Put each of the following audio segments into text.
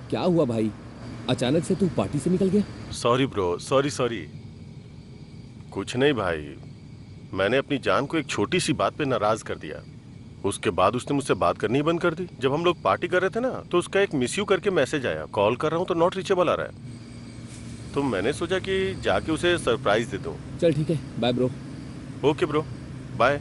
क्या हुआ भाई, अचानक से तू पार्टी से निकल गया? Sorry bro, sorry sorry. कुछ नहीं भाई, मैंने अपनी जान को एक छोटी सी बात पे नाराज कर दिया। उसके बाद उसने मुझसे बात करनी ही बंद कर दी। जब हम लोग पार्टी कर रहे थे ना, तो उसका एक मिस यू करके मैसेज आया। कॉल कर रहा हूँ तो नॉट रीचेबल आ रहा है। तो मैंने सोचा कि जाके उसे सरप्राइज दे दूँ। चल ठीक है, bye bro. Okay bro, bye.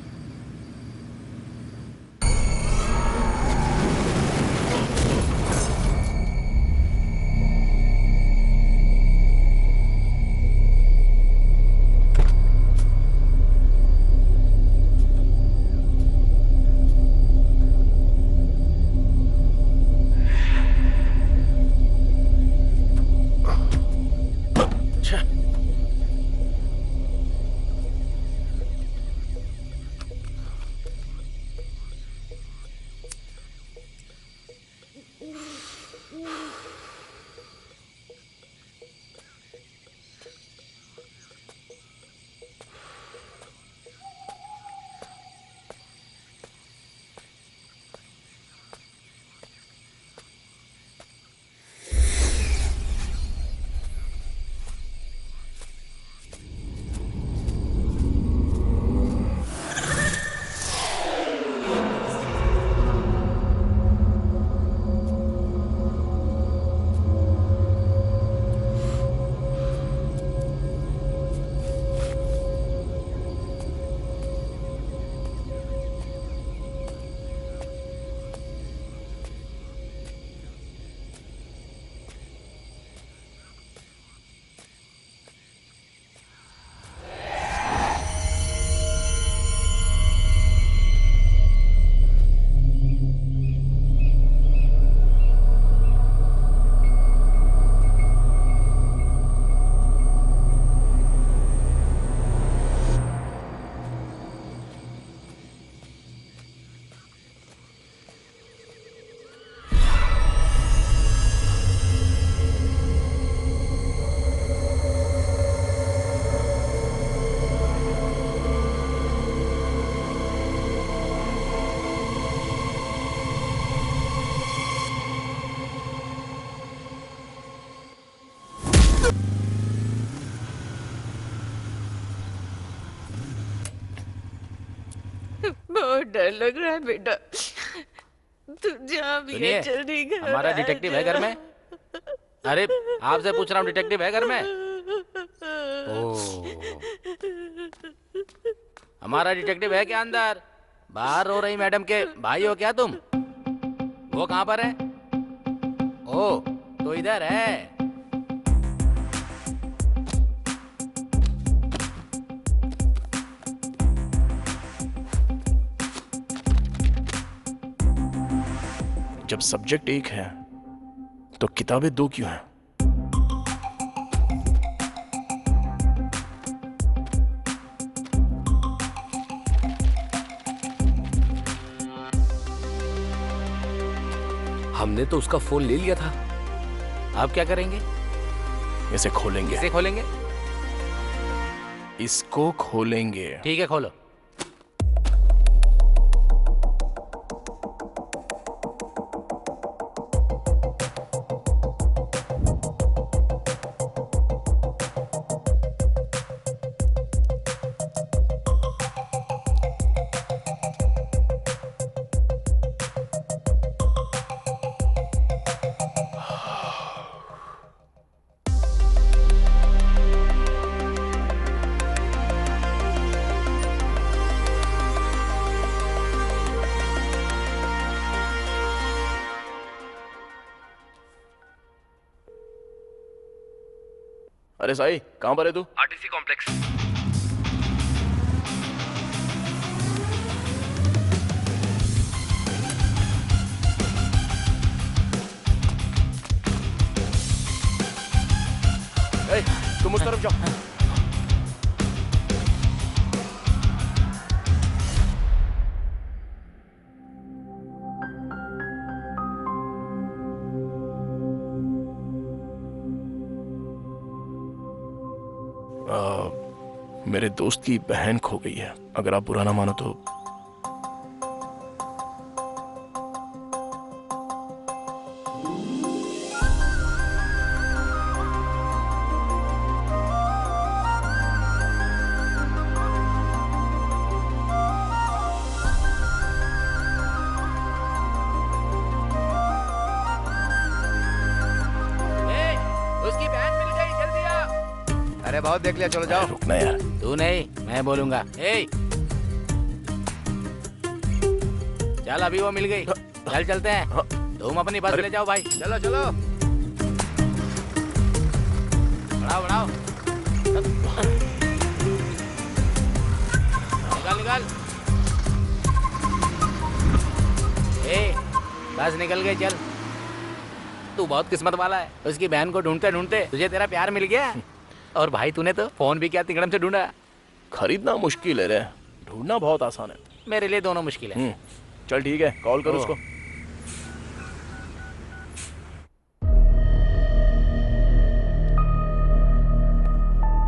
बहुत डर लग रहा है बेटा। तू जहाँ भी है सुनिए, जल्दी घर हमारा आ डिटेक्टिव जा। है घर में। अरे आपसे पूछ रहा हूँ, डिटेक्टिव है घर में? ओह, हमारा डिटेक्टिव है क्या अंदर? बाहर रो रही मैडम के भाई हो क्या तुम? वो कहाँ पर है? ओह, तो इधर है। जब सब्जेक्ट एक है तो किताबें दो क्यों हैं? हमने तो उसका फोन ले लिया था। आप क्या करेंगे? इसे खोलेंगे। इसे खोलेंगे? इसको खोलेंगे। ठीक है, खोलो। अरे साई, कहां पर है तू? RTC complex. तुम उस तरफ जाओ। मेरे दोस्त की बहन खो गई है। अगर आप बुरा ना मानो तो। अरे बहुत देख लिया, चलो जाओ। रुकना यार। तू नहीं, मैं बोलूंगा। ए चल, अभी वो मिल गई। चल चलते हैं। तुम अपनी बस ले जाओ भाई। चलो चलो। बढ़ाओ बढ़ाओ। निकाल निकाल। ए बस निकल गई, चल। तू बहुत किस्मत वाला है। उसकी बहन को ढूंढते ढूंढते तुझे तेरा प्यार मिल गया। और भाई तूने तो फोन भी क्या तिकड़म से ढूंढा। खरीदना मुश्किल है रे, ढूंढना बहुत आसान है। मेरे लिए दोनों मुश्किल है। चल ठीक है, कॉल कर उसको।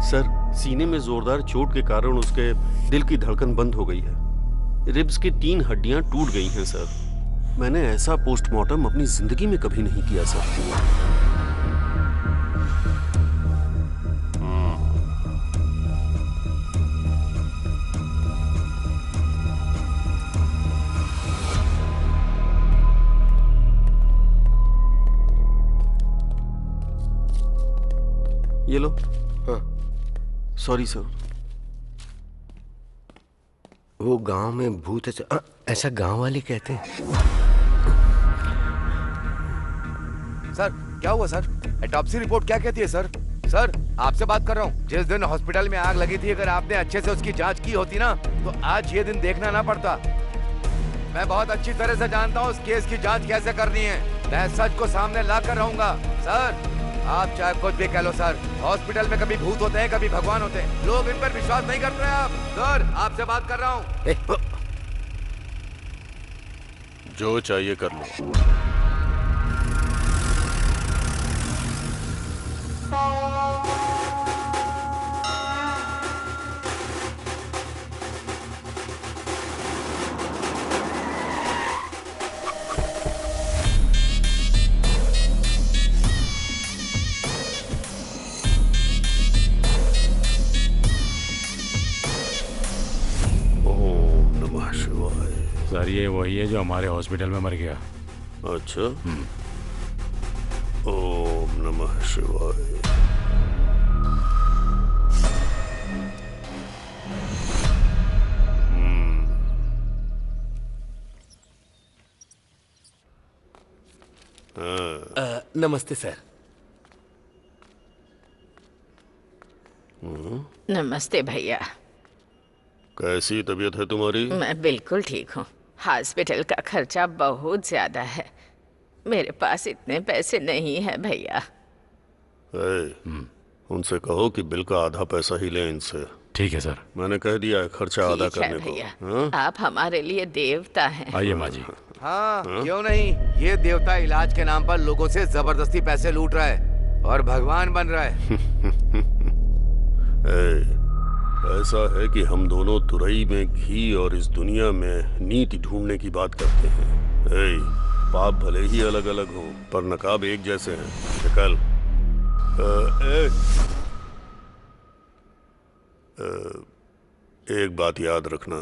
सर, सीने में जोरदार चोट के कारण उसके दिल की धड़कन बंद हो गई है। रिब्स की 3 हड्डियां टूट गई हैं सर। मैंने ऐसा पोस्टमार्टम अपनी जिंदगी में कभी नहीं किया सर। ये लो। हाँ। Sorry sir. वो गांव में भूत है, ऐसा गांव वाले कहते हैं। सर क्या हुआ सर? ऑटोप्सी रिपोर्ट क्या कहती है सर? सर आपसे बात कर रहा हूँ। जिस दिन हॉस्पिटल में आग लगी थी, अगर आपने अच्छे से उसकी जांच की होती ना, तो आज ये दिन देखना ना पड़ता। मैं बहुत अच्छी तरह से जानता हूँ उस केस की जांच कैसे करनी है। मैं सच को सामने ला कर रहूंगा। सर आप चाहे कुछ भी कह लो सर, हॉस्पिटल में कभी भूत होते हैं, कभी भगवान होते हैं। लोग इन पर विश्वास नहीं करते हैं। आप सर, आपसे बात कर रहा हूँ। जो चाहिए कर लो। सर ये वही है जो हमारे हॉस्पिटल में मर गया। अच्छा। ओम नमः शिवाय। नमस्ते सर। नमस्ते भैया। कैसी तबीयत है तुम्हारी? मैं बिल्कुल ठीक हूँ। हॉस्पिटल का खर्चा बहुत ज्यादा है। मेरे पास इतने पैसे नहीं है भैया। उनसे कहो कि बिल का आधा पैसा ही लें इनसे। ठीक है सर। मैंने कह दिया है खर्चा आधा ठीक है करने भैया। को। आप हमारे लिए देवता हैं। आइए माँ जी। हाँ, क्यों नहीं। ये देवता इलाज के नाम पर लोगों से जबरदस्ती पैसे लूट रहा है और भगवान बन रहा है। ऐसा है कि हम दोनों तुरई में घी और इस दुनिया में नीति ढूंढने की बात करते हैं। पाप भले ही अलग अलग हो, पर नकाब एक जैसे हैं। निकल। एक बात याद रखना,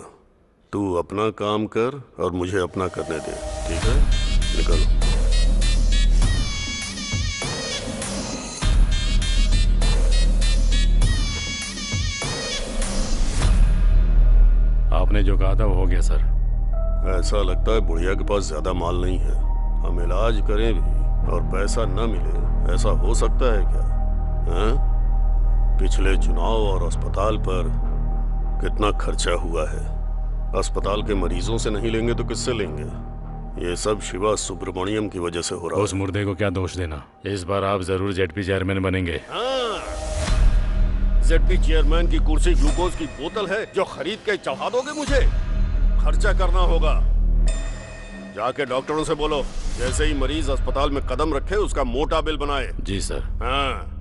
तू अपना काम कर और मुझे अपना करने दे, ठीक है? निकल। आपने जो कहा था वो हो गया सर। ऐसा लगता है बुढ़िया के पास ज्यादा माल नहीं है। हम इलाज करें भी और पैसा न मिले, ऐसा हो सकता है क्या? पिछले चुनाव और अस्पताल पर कितना खर्चा हुआ है। अस्पताल के मरीजों से नहीं लेंगे तो किससे लेंगे? ये सब शिवा सुब्रमण्यम की वजह से हो रहा है। उस मुर्दे को क्या दोष देना। इस बार आप जरूर जेडपी चेयरमैन बनेंगे। जेडपी चेयरमैन की कुर्सी ग्लूकोज की बोतल है जो खरीद के चढ़ा दोगे मुझे? खर्चा करना होगा। जाके डॉक्टरों से बोलो जैसे ही मरीज अस्पताल में कदम रखे उसका मोटा बिल बनाए। जी सर। हाँ।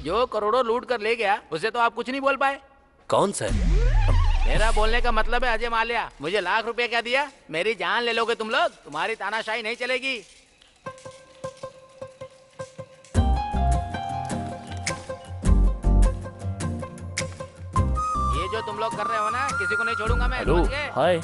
जो करोड़ों लूट कर ले गया उसे तो आप कुछ नहीं बोल पाए। कौन सर? मेरा बोलने का मतलब है अजय माल्या। मुझे लाख रुपए क्या दिया? मेरी जान ले लोगे तुम लोग? तुम्हारी तानाशाही नहीं चलेगी। ये जो तुम लोग कर रहे हो ना, किसी को नहीं छोड़ूंगा मैं। हेलो, समझ गए? हाय।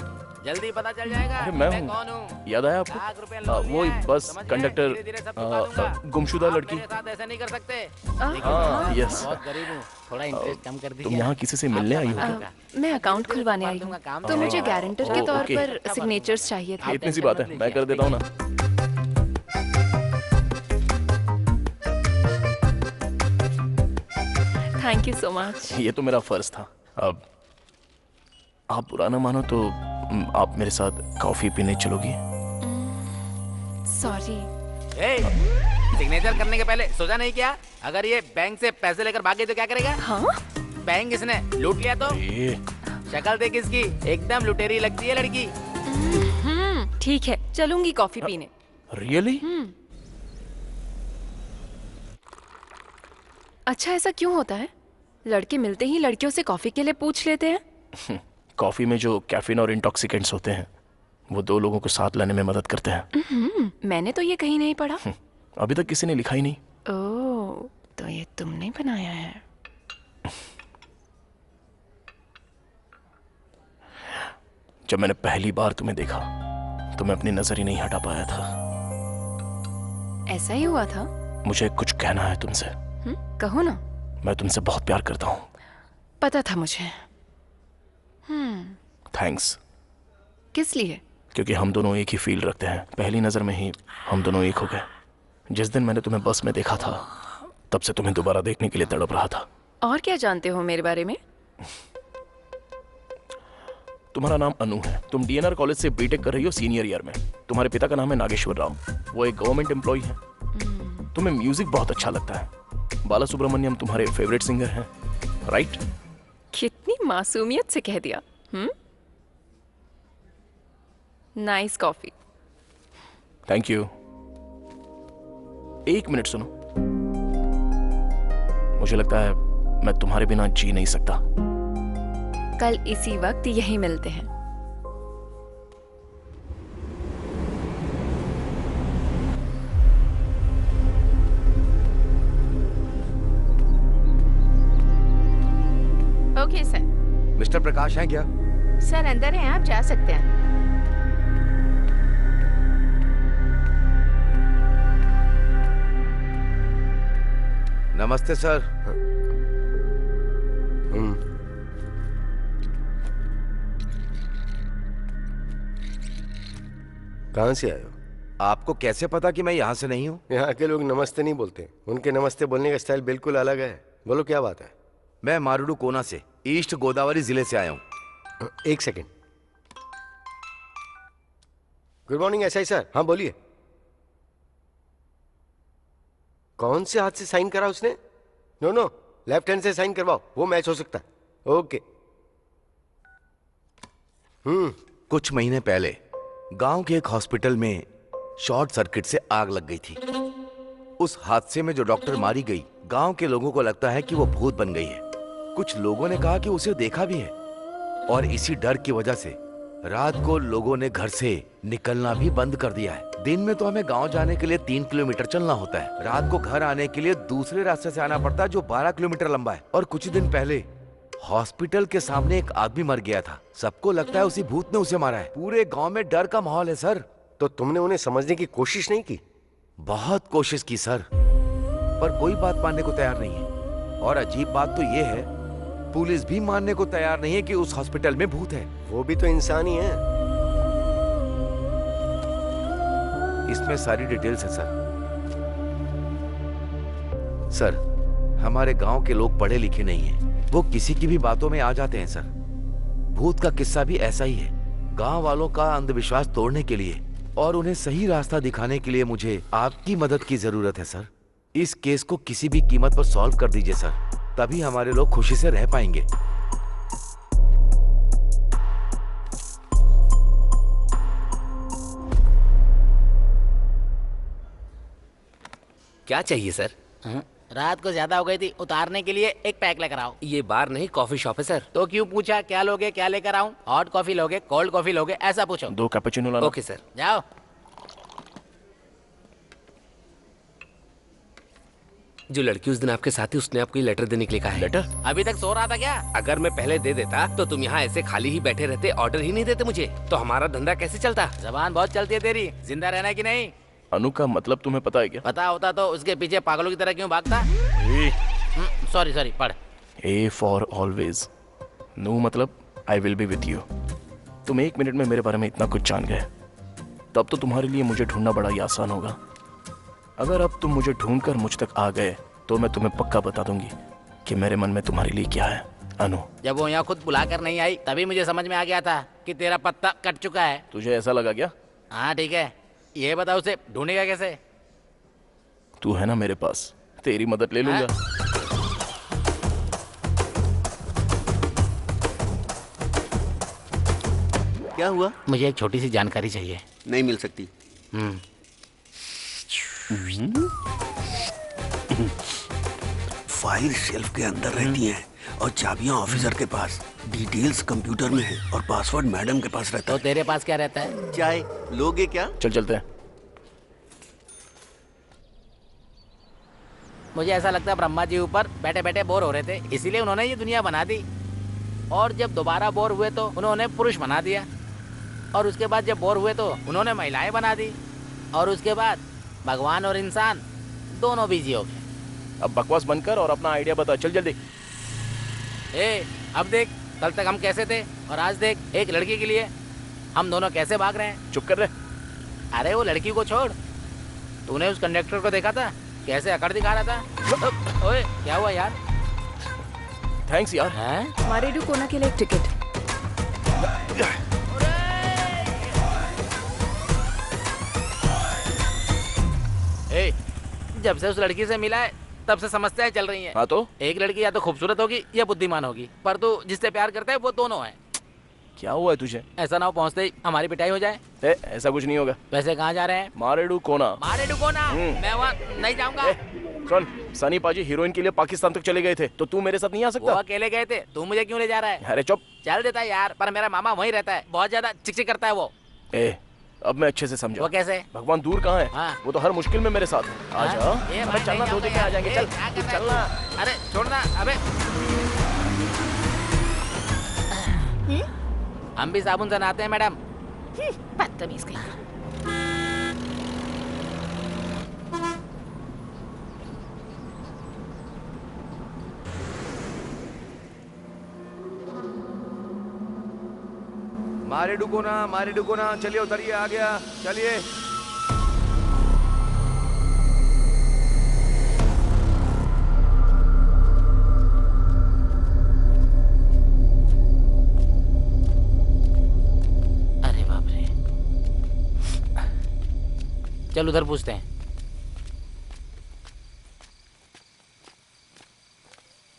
जल्दी पता चल जाएगा अरे मैं हूँ। कौन हूँ। याद आया आपको? लाख रुपए लोन लिया वो है, बस समझ गए? कंडक्टर, धीरे-धीरे सब चुका दूंगा। गुमशुदा आप लड़की। मेरे साथ ऐसा नहीं कर सकते। हाँ, यस। बहुत गरीब हूँ, थोड़ा इंटरेस्ट कम कर तुम दीजिए। यहाँ किसी से मिलने आई हो क्या? मैं अकाउंट खुलवाने आई हूँ, तो मुझे गारंटर के तौर ओके। पर सिग्नेचर्स चाहिए थे। इतनी सी बात है, मैं कर देता हूँ ना। Thank you so much. ये तो मेरा फर्ज था। अब आप बुरा ना मानो तो आप मेरे साथ कॉफी पीने चलोगी? सॉरी। सिग्नेचर करने के पहले सोचा नहीं क्या? अगर ये बैंक से पैसे लेकर भागे तो क्या करेगा? हाँ? बैंक इसने लूट लिया तो? ये शक्ल देख इसकी, एकदम लुटेरी लगती है लड़की। ठीक है, चलूंगी कॉफी पीने। रियली? अच्छा, ऐसा क्यों होता है? लड़के मिलते ही लड़कियों से कॉफी के लिए पूछ लेते हैं। कॉफी में जो कैफीन और इंटॉक्सिकेंट्स होते हैं वो दो लोगों को साथ लाने में मदद करते हैं। मैंने तो ये कहीं नहीं पढ़ा। अभी तक किसी ने लिखा ही नहीं। ओह, तो ये तुमने बनाया है। जब मैंने पहली बार तुम्हें देखा तो मैं अपनी नजर ही नहीं हटा पाया था। ऐसा ही हुआ था? मुझे कुछ कहना है तुमसे। कहो ना। मैं तुमसे बहुत प्यार करता हूँ। पता था मुझे। थैंक्स। किस लिए? क्योंकि हम दोनों एक ही फील रखते हैं। पहली नजर में ही हम दोनों एक हो गए। जिस दिन मैंने तुम्हें बस में देखा था तब से तुम्हें दोबारा देखने के लिए तड़प रहा था। और क्या जानते हो मेरे बारे में? तुम्हारा नाम अनु है। तुम डीएनआर कॉलेज से बीटेक कर रही हो सीनियर ईयर में। तुम्हारे पिता का नाम है नागेश्वर राव। वो एक गवर्नमेंट एम्प्लॉय है। तुम्हें म्यूजिक बहुत अच्छा लगता है। बाला सुब्रमण्यम तुम्हारे फेवरेट सिंगर हैं, राइट? कितनी मासूमियत से कह दिया। Nice coffee. Thank you. एक मिनट सुनो। मुझे लगता है मैं तुम्हारे बिना जी नहीं सकता। कल इसी वक्त यहीं मिलते हैं। Okay sir. मिस्टर प्रकाश हैं क्या? सर अंदर हैं, आप जा सकते हैं। नमस्ते सर। कहाँ से आए हो? आपको कैसे पता कि मैं यहाँ से नहीं हूँ? यहाँ के लोग नमस्ते नहीं बोलते। उनके नमस्ते बोलने का स्टाइल बिल्कुल अलग है। बोलो क्या बात है? मैं मारुडू कोना से, ईस्ट गोदावरी जिले से आया हूँ। एक second. Good morning SI sir. हाँ बोलिए। कौन से हाथ से साइन करा उसने? नो नो, लेफ्ट हैंड से साइन करवाओ, वो मैच हो सकता है। ओके। कुछ महीने पहले गांव के एक हॉस्पिटल में शॉर्ट सर्किट से आग लग गई थी। उस हादसे में जो डॉक्टर मारी गई, गांव के लोगों को लगता है कि वो भूत बन गई है। कुछ लोगों ने कहा कि उसे देखा भी है, और इसी डर की वजह से रात को लोगों ने घर से निकलना भी बंद कर दिया है। दिन में तो हमें गांव जाने के लिए 3 किलोमीटर चलना होता है। रात को घर आने के लिए दूसरे रास्ते से आना पड़ता है जो 12 किलोमीटर लंबा है। और कुछ दिन पहले हॉस्पिटल के सामने एक आदमी मर गया था। सबको लगता है उसी भूत ने उसे मारा है। पूरे गांव में डर का माहौल है सर। तो तुमने उन्हें समझने की कोशिश नहीं की? बहुत कोशिश की सर, पर कोई बात मानने को तैयार नहीं है। और अजीब बात तो ये है, पुलिस भी मानने को तैयार नहीं है कि उस हॉस्पिटल में भूत है। वो भी तो इंसान ही है। इसमें सारी डिटेल्स है सर। सर, हमारे गांव के लोग पढ़े लिखे नहीं हैं। वो किसी की भी बातों में आ जाते हैं सर। भूत का किस्सा भी ऐसा ही है। गांव वालों का अंधविश्वास तोड़ने के लिए और उन्हें सही रास्ता दिखाने के लिए मुझे आपकी मदद की जरूरत है सर। इस केस को किसी भी कीमत पर सॉल्व कर दीजिए सर, तभी हमारे लोग खुशी से रह पाएंगे। क्या चाहिए सर? रात को ज्यादा हो गई थी, उतारने के लिए एक पैक लेकर आओ। ये बार नहीं, कॉफी शॉप है सर। तो क्यों पूछा क्या लोगे, क्या लेकर आऊं? हॉट कॉफी लोगे, कोल्ड कॉफी लोगे, ऐसा पूछो। 2 कैपुचिनो लाना। Okay sir. जाओ। जो लड़की उस दिन आपके साथ थी उसने आपको ये लेटर देने के लिए कहा है। लेटर? अभी तक सो रहा था क्या? अगर मैं पहले दे देता तो तुम यहाँ ऐसे खाली ही बैठे रहते, ऑर्डर ही नहीं देते मुझे, तो हमारा धंधा कैसे चलता? जबान बहुत चलती है तेरी, जिंदा रहना है कि नहीं? अनु का मतलब तुम्हें पता है क्या? पता होता तो उसके पीछे पागलों की तरह क्यों भागता? सॉरी सॉरी, पढ़। A for always. No मतलब I will be with you. तुम 1 मिनट में मेरे बारे में इतना कुछ जान गए, तब तो तुम्हारे लिए मुझे ढूंढना बड़ा ही आसान होगा। अगर अब तुम मुझे ढूंढकर मुझ तक आ गए तो मैं तुम्हें पक्का बता दूंगी कि मेरे मन में तुम्हारे लिए क्या है। अनु, जब वो यहाँ खुद बुलाकर नहीं आई तभी मुझे समझ में आ गया था कि तेरा पत्ता कट चुका है। तुझे ऐसा लगा क्या? हाँ ठीक है, ये बताओ उसे ढूंढेगा कैसे? तू है ना मेरे पास, तेरी मदद ले लूंगा। क्या हुआ? मुझे एक छोटी सी जानकारी चाहिए। नहीं मिल सकती। फाइल शेल्फ के अंदर रहती हैं और चाबियां ऑफिसर के पास, डिटेल्स कंप्यूटर में है और पासवर्ड मैडम के पास रहता तो है। तेरे पास क्या रहता है? चाय लोगे क्या? चल चलते हैं। मुझे ऐसा लगता है ब्रह्मा जी ऊपर बैठे बैठे बोर हो रहे थे, इसीलिए उन्होंने ये दुनिया बना दी। और जब दोबारा बोर हुए तो उन्होंने पुरुष बना दिया, और उसके बाद जब बोर हुए तो उन्होंने महिलाएं बना दी, और उसके बाद भगवान और इंसान दोनों बिजी हो गए। अब बकवास बनकर और अपना आइडिया बता, चल जल्दी। अब देख, कल तक हम कैसे थे और आज देख, एक लड़की के लिए हम दोनों कैसे भाग रहे हैं। चुप कर रहे। अरे वो लड़की को छोड़, तूने उस कंडक्टर को देखा था कैसे अकड़ दिखा रहा था? ओए क्या हुआ यार? थैंक्स यार। मारेडू कोना के लिए एक टिकट। जब से उस लड़की से मिला है तब से समस्याएं चल रही हैं। हाँ तो? एक लड़की या तो खूबसूरत होगी या बुद्धिमान होगी, पर तू जिससे प्यार करता है वो दोनों है। क्या हुआ है तुझे? ऐसा ना हो पहुँचते ही हमारी पिटाई हो जाए। ऐसा कुछ नहीं होगा। वैसे कहाँ जा रहे हैं? मारेडू कोना। मारेडू कोना? मैं वहाँ नहीं जाऊँगा। सुन, सनी पाजी हीरोइन के लिए पाकिस्तान तक चले गए थे, तो तू मेरे साथ नहीं आ सकता? वो अकेले गए थे, तू मुझे क्यों ले जा रहा है? अरे चुप। चल देता यार, पर मेरा मामा वहीं रहता है, बहुत ज्यादा चिकचिक करता है वो। अब मैं अच्छे से समझा। वो कैसे? भगवान दूर कहाँ है? वो तो हर मुश्किल में मेरे साथ है। आजा। अबे चलना, दो दिन में आ जाएंगे। चल चलना। अरे छोड़ना। अबे हम भी साबुन से नहाते हैं मैडम। बदतमीज कहीं। मारे डुकोना, चलिए उतरिए, आ गया, चलिए। अरे बाप रे, चल उधर पूछते हैं।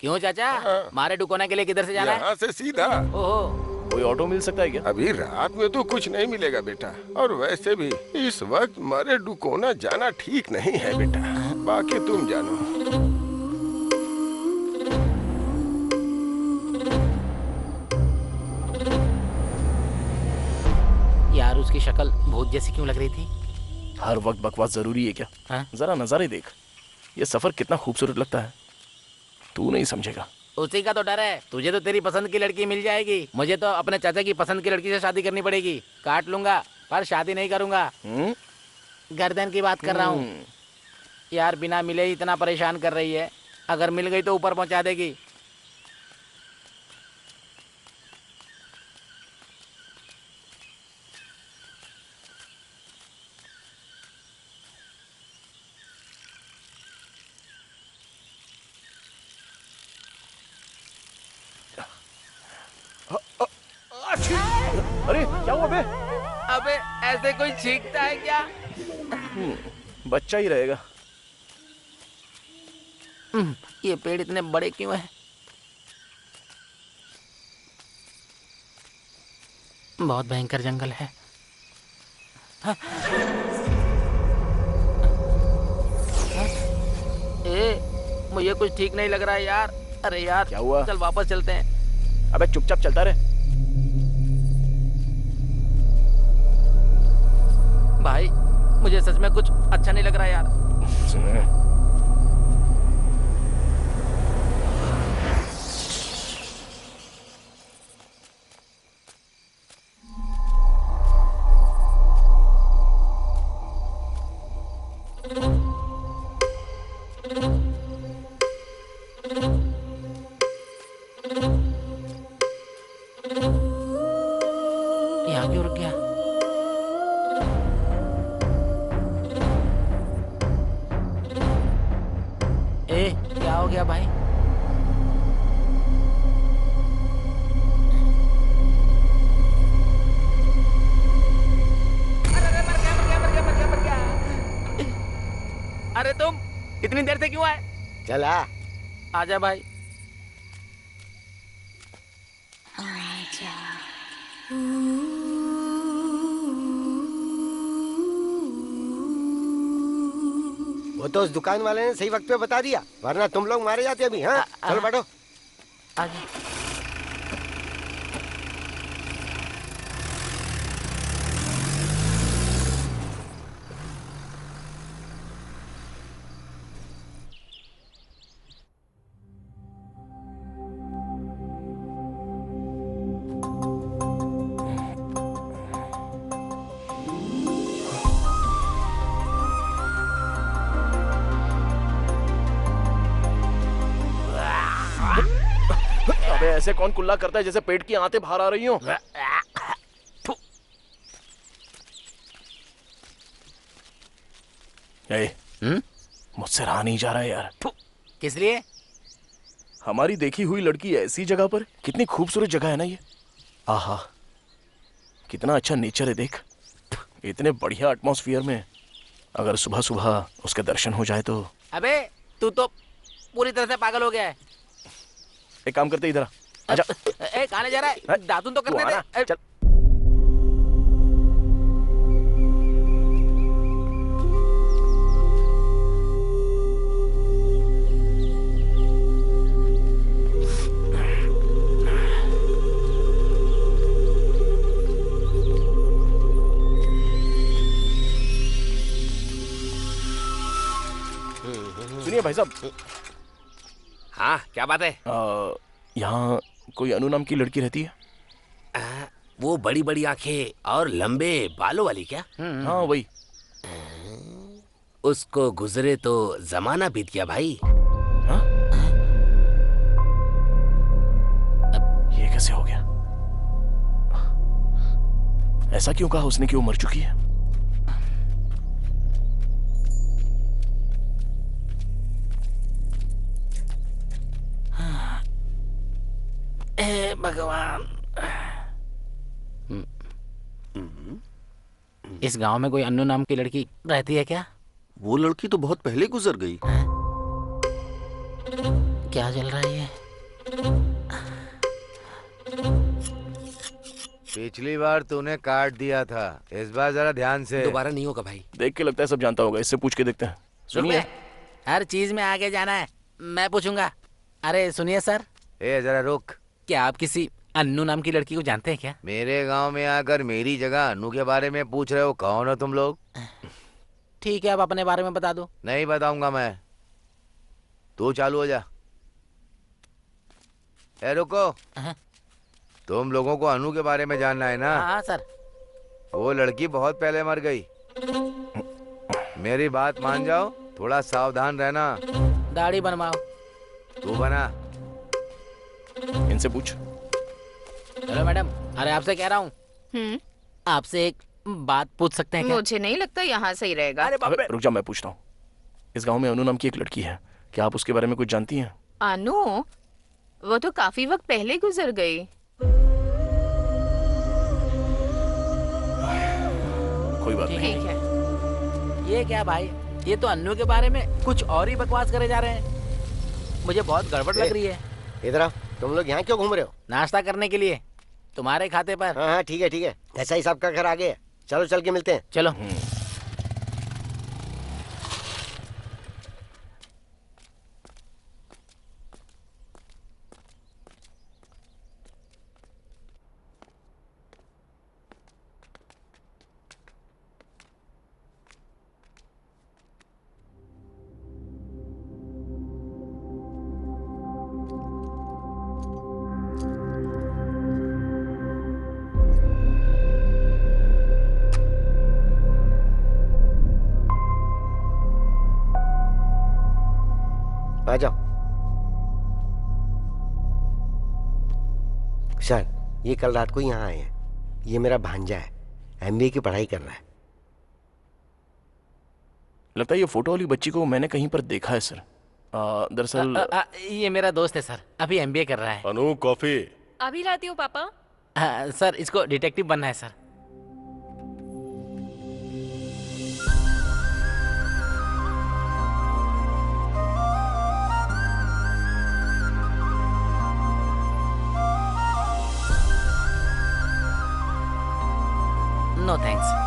क्यों चाचा? मारे डुकोना के लिए किधर से जाना है? यहाँ से सीधा। ओहो, कोई ऑटो मिल सकता है क्या? अभी रात में तो कुछ नहीं मिलेगा बेटा, और वैसे भी इस वक्त मारे डुकोना जाना ठीक नहीं है बेटा, बाकी तुम जानो। यार उसकी शक्ल भूत जैसी क्यों लग रही थी? हर वक्त बकवास जरूरी है क्या? जरा नजारे देख, ये सफर कितना खूबसूरत लगता है, तू नहीं समझेगा। उसी का तो डर है, तुझे तो तेरी पसंद की लड़की मिल जाएगी, मुझे तो अपने चाचा की पसंद की लड़की से शादी करनी पड़ेगी। काट लूंगा पर शादी नहीं करूंगा। गर्दन की बात कर रहा हूँ यार, बिना मिले ही इतना परेशान कर रही है, अगर मिल गई तो ऊपर पहुंचा देगी। अरे क्या हुआ बे? अबे ऐसे कोई छींकता है क्या? बच्चा ही रहेगा। ये पेड़ इतने बड़े क्यों हैं? बहुत भयंकर जंगल है। मुझे कुछ ठीक नहीं लग रहा है यार। अरे यार क्या हुआ? चल वापस चलते हैं। अबे चुपचाप चलता रहे। भाई मुझे सच में कुछ अच्छा नहीं लग रहा यार। यहाँ क्यों रुक गया? ए, क्या हो गया भाई? अरे तुम इतनी देर से क्यों आए? चला आजा भाई। वो तो उस दुकान वाले ने सही वक्त पे बता दिया, वरना तुम लोग मारे जाते अभी। हाँ चलो बैठो। आजा। अबे ऐसे कौन कुल्ला करता है जैसे पेट की आंतें बाहर आ रही हो? मुझसे रहा नहीं जा रहा है यार। किस लिए? हमारी देखी हुई लड़की ऐसी जगह पर, कितनी खूबसूरत जगह है ना ये। आहा, कितना अच्छा नेचर है देख। इतने बढ़िया एटमॉस्फेयर में अगर सुबह सुबह उसके दर्शन हो जाए तो। अबे तू तो पूरी तरह से पागल हो गया है। एक काम करते, इधर आजा। ए, कहां जा रहा है? दातुन तो करने दे। चल। सुनिए भाई साहब। हाँ, क्या बात है? यहाँ कोई अनु नाम की लड़की रहती है? वो बड़ी बड़ी आंखें और लंबे बालों वाली क्या? हाँ वही। उसको गुजरे तो जमाना बीत गया भाई। हाँ? ये कैसे हो गया? ऐसा क्यों कहा उसने कि वो मर चुकी है? भगवान, इस गांव में कोई अन्नू नाम की लड़की रहती है क्या? वो लड़की तो बहुत पहले गुजर गई। क्या चल रहा है ये? पिछली बार तूने काट दिया था, इस बार जरा ध्यान से। दोबारा नहीं होगा भाई। देख के लगता है सब जानता होगा, इससे पूछ के देखते हैं। सुनिए, हर चीज में आगे जाना है, मैं पूछूंगा। अरे सुनिए सर। ए जरा रुक। क्या आप किसी अन्नू नाम की लड़की को जानते हैं क्या? मेरे गांव में आकर मेरी जगह अन्नू के बारे में पूछ रहे हो? कौन हो तुम लोग? ठीक है, आप अपने बारे में बता दो। नहीं बताऊंगा मैं, तू चालू हो जा। ए रुको। तुम लोगों को अनु के बारे में जानना है ना? हाँ सर। वो लड़की बहुत पहले मर गई। मेरी बात मान जाओ, थोड़ा सावधान रहना। दाढ़ी बनवाओ। तू बना। इनसे पूछ। हेलो मैडम, अरे आपसे कह रहा हूँ, आपसे एक बात पूछ सकते हैं क्या? मुझे नहीं लगता यहाँ सही रहेगा। अबे रुक जा, मैं पूछता हूँ। इस गांव में अनु नाम की एक लड़की है, क्या आप उसके बारे में कुछ जानती हैं? अनु? वो तो काफी वक्त पहले गुजर गई। कोई बात नहीं। ठीक है। ये क्या भाई, ये तो अन्नू के बारे में कुछ और ही बकवास करे जा रहे हैं। मुझे बहुत गड़बड़ लग रही है। इधर आओ। तुम लोग यहाँ क्यों घूम रहे हो? नाश्ता करने के लिए, तुम्हारे खाते पर। हाँ हाँ ठीक है ठीक है, ऐसा ही सबका घर आगे है। चलो चल के मिलते हैं। चलो। आ जाओ। शायद ये कल रात को यहाँ आए हैं। ये मेरा भांजा है, एमबीए की पढ़ाई कर रहा है। लगता है ये फोटो वाली बच्ची को मैंने कहीं पर देखा है सर। दरअसल ये मेरा दोस्त है सर, अभी एमबीए कर रहा है। अनु कॉफी। अभी लाती हूँ पापा। सर इसको डिटेक्टिव बनना है सर। No thanks.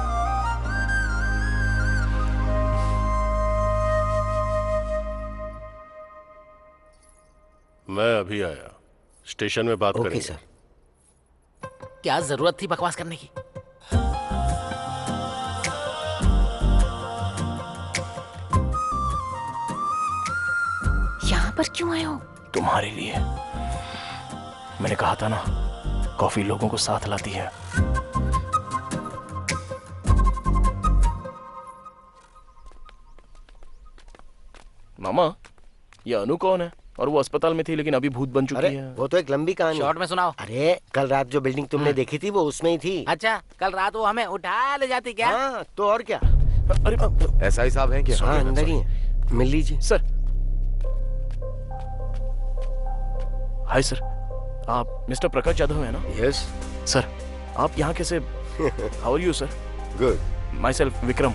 मैं अभी आया, स्टेशन में बात करेंगे। सर। क्या जरूरत थी बकवास करने की? यहाँ पर क्यों आए हो? तुम्हारे लिए। मैंने कहा था ना, कॉफी लोगों को साथ लाती है। मामा, ये अनु कौन है? और वो अस्पताल में थी लेकिन अभी भूत बन चुकी है। वो तो एक लंबी कहानी। शॉर्ट में सुनाओ। अरे कल रात जो बिल्डिंग तुमने देखी थी वो उसमें ही थी। अच्छा, कल रात वो हमें उठा ले जाती क्या? हाँ, तो और क्या। अरे एसआई साहब हैं क्या? हाँ, अंदर ही है, मिल लीजिए। सर। हाय सर, आप मिस्टर प्रकाश जाधव है ना? Yes sir. आप यहाँ कैसे? How are you sir? Good. Myself Vikram.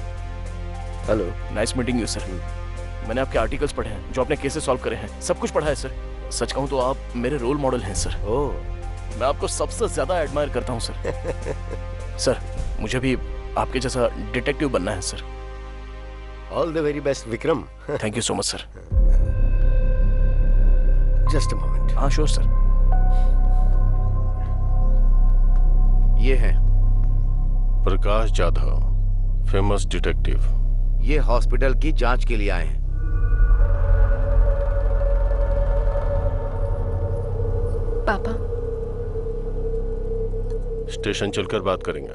Hello. Nice meeting you sir. मैंने आपके आर्टिकल्स पढ़े हैं, जो आपने केसेस सॉल्व करे हैं, सब कुछ पढ़ा है सर। सच कहूँ तो आप मेरे रोल मॉडल हैं सर। ओह, मैं आपको सबसे ज्यादा एडमायर करता हूँ सर। सर, मुझे भी आपके जैसा डिटेक्टिव बनना है सर। All the very best Vikram. Thank you so much sir. Just a moment. हाँ श्योर सर। ये है प्रकाश जाधव, फेमस डिटेक्टिव। ये हॉस्पिटल की जांच के लिए आए हैं। पापा। स्टेशन चलकर बात करेंगे।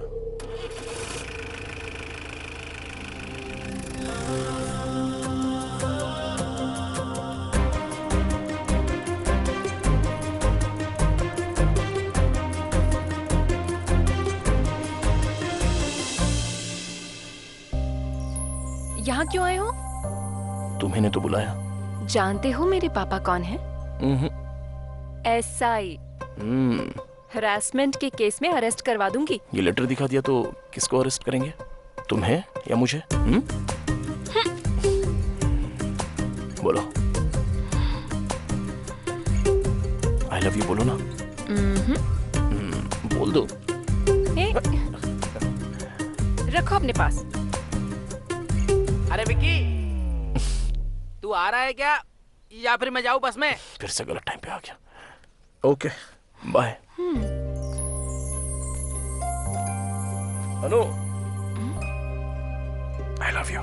यहाँ क्यों आए हो? तुम्हें तो बुलाया। जानते हो मेरे पापा कौन है? एसआई। हरासमेंट के केस में अरेस्ट करवा दूंगी। ये लेटर दिखा दिया तो किसको अरेस्ट करेंगे? तुम्हें या मुझे? बोलो। आई लव यू बोलो ना। बोल दो। रखो अपने पास। अरे विक्की, तू आ रहा है क्या या फिर मैं जाऊं बस में? फिर से गलत टाइम पे आ गया। Okay, bye. Anu, I love you.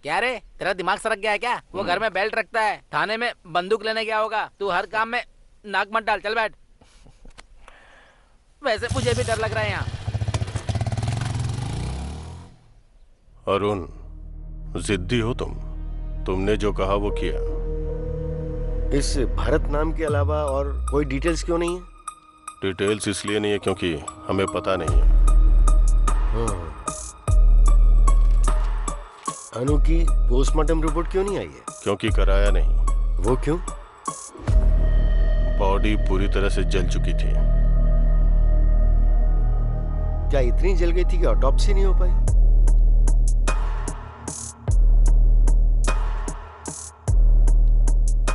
क्या रे, तेरा दिमाग सरक गया है क्या? वो घर में बेल्ट रखता है, थाने में बंदूक लेने गया होगा। तू हर काम में नाक मत डाल, चल बैठ। वैसे मुझे भी डर लग रहा है यहाँ। अरुण, जिद्दी हो तुम। तुमने जो कहा वो किया। इस भरत नाम के अलावा और कोई डिटेल्स क्यों नहीं है? डिटेल्स इसलिए नहीं है क्योंकि हमें पता नहीं है। अनु की पोस्टमार्टम रिपोर्ट क्यों नहीं आई है? क्योंकि कराया नहीं। वो क्यों? बॉडी पूरी तरह से जल चुकी थी। क्या इतनी जल गई थी कि ऑटोप्सी नहीं हो पाई?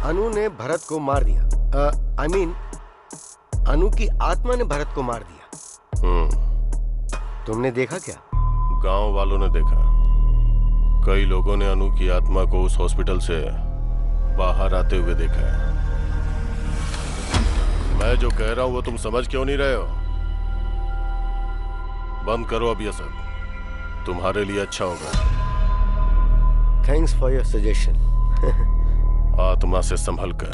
अनु ने भरत को मार दिया। आई मीन अनु की आत्मा ने भरत को मार दिया। तुमने देखा क्या? गांव वालों ने देखा। कई लोगों ने अनु की आत्मा को उस हॉस्पिटल से बाहर आते हुए देखा है। मैं जो कह रहा हूं वो तुम समझ क्यों नहीं रहे हो? बंद करो अब ये सब, तुम्हारे लिए अच्छा होगा। Thanks for your suggestion. आत्मा से संभल कर।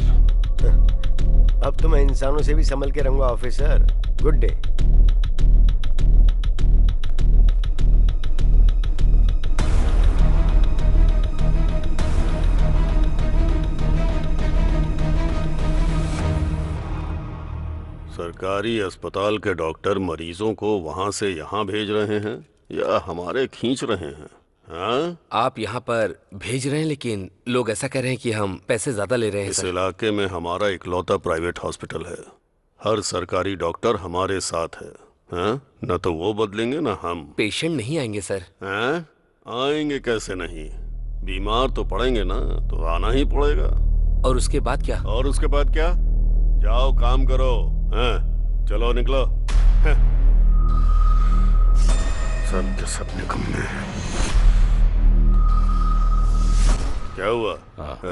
अब तो मैं इंसानों से भी संभल के रहूंगा ऑफिसर। Good day. सरकारी अस्पताल के डॉक्टर मरीजों को वहां से यहाँ भेज रहे हैं या हमारे खींच रहे हैं? हाँ? आप यहाँ पर भेज रहे हैं, लेकिन लोग ऐसा कह रहे हैं कि हम पैसे ज्यादा ले रहे हैं। इस सर, इलाके में हमारा इकलौता प्राइवेट हॉस्पिटल है। हर सरकारी डॉक्टर हमारे साथ है। हाँ? न तो वो बदलेंगे न हम। पेशेंट नहीं आएंगे सर। हाँ? आएंगे कैसे नहीं? बीमार तो पड़ेंगे ना, तो आना ही पड़ेगा। और उसके बाद क्या? और उसके बाद क्या? जाओ काम करो। हाँ? चलो निकलो। हाँ? सब के सब निकम्मे हैं। क्या हुआ?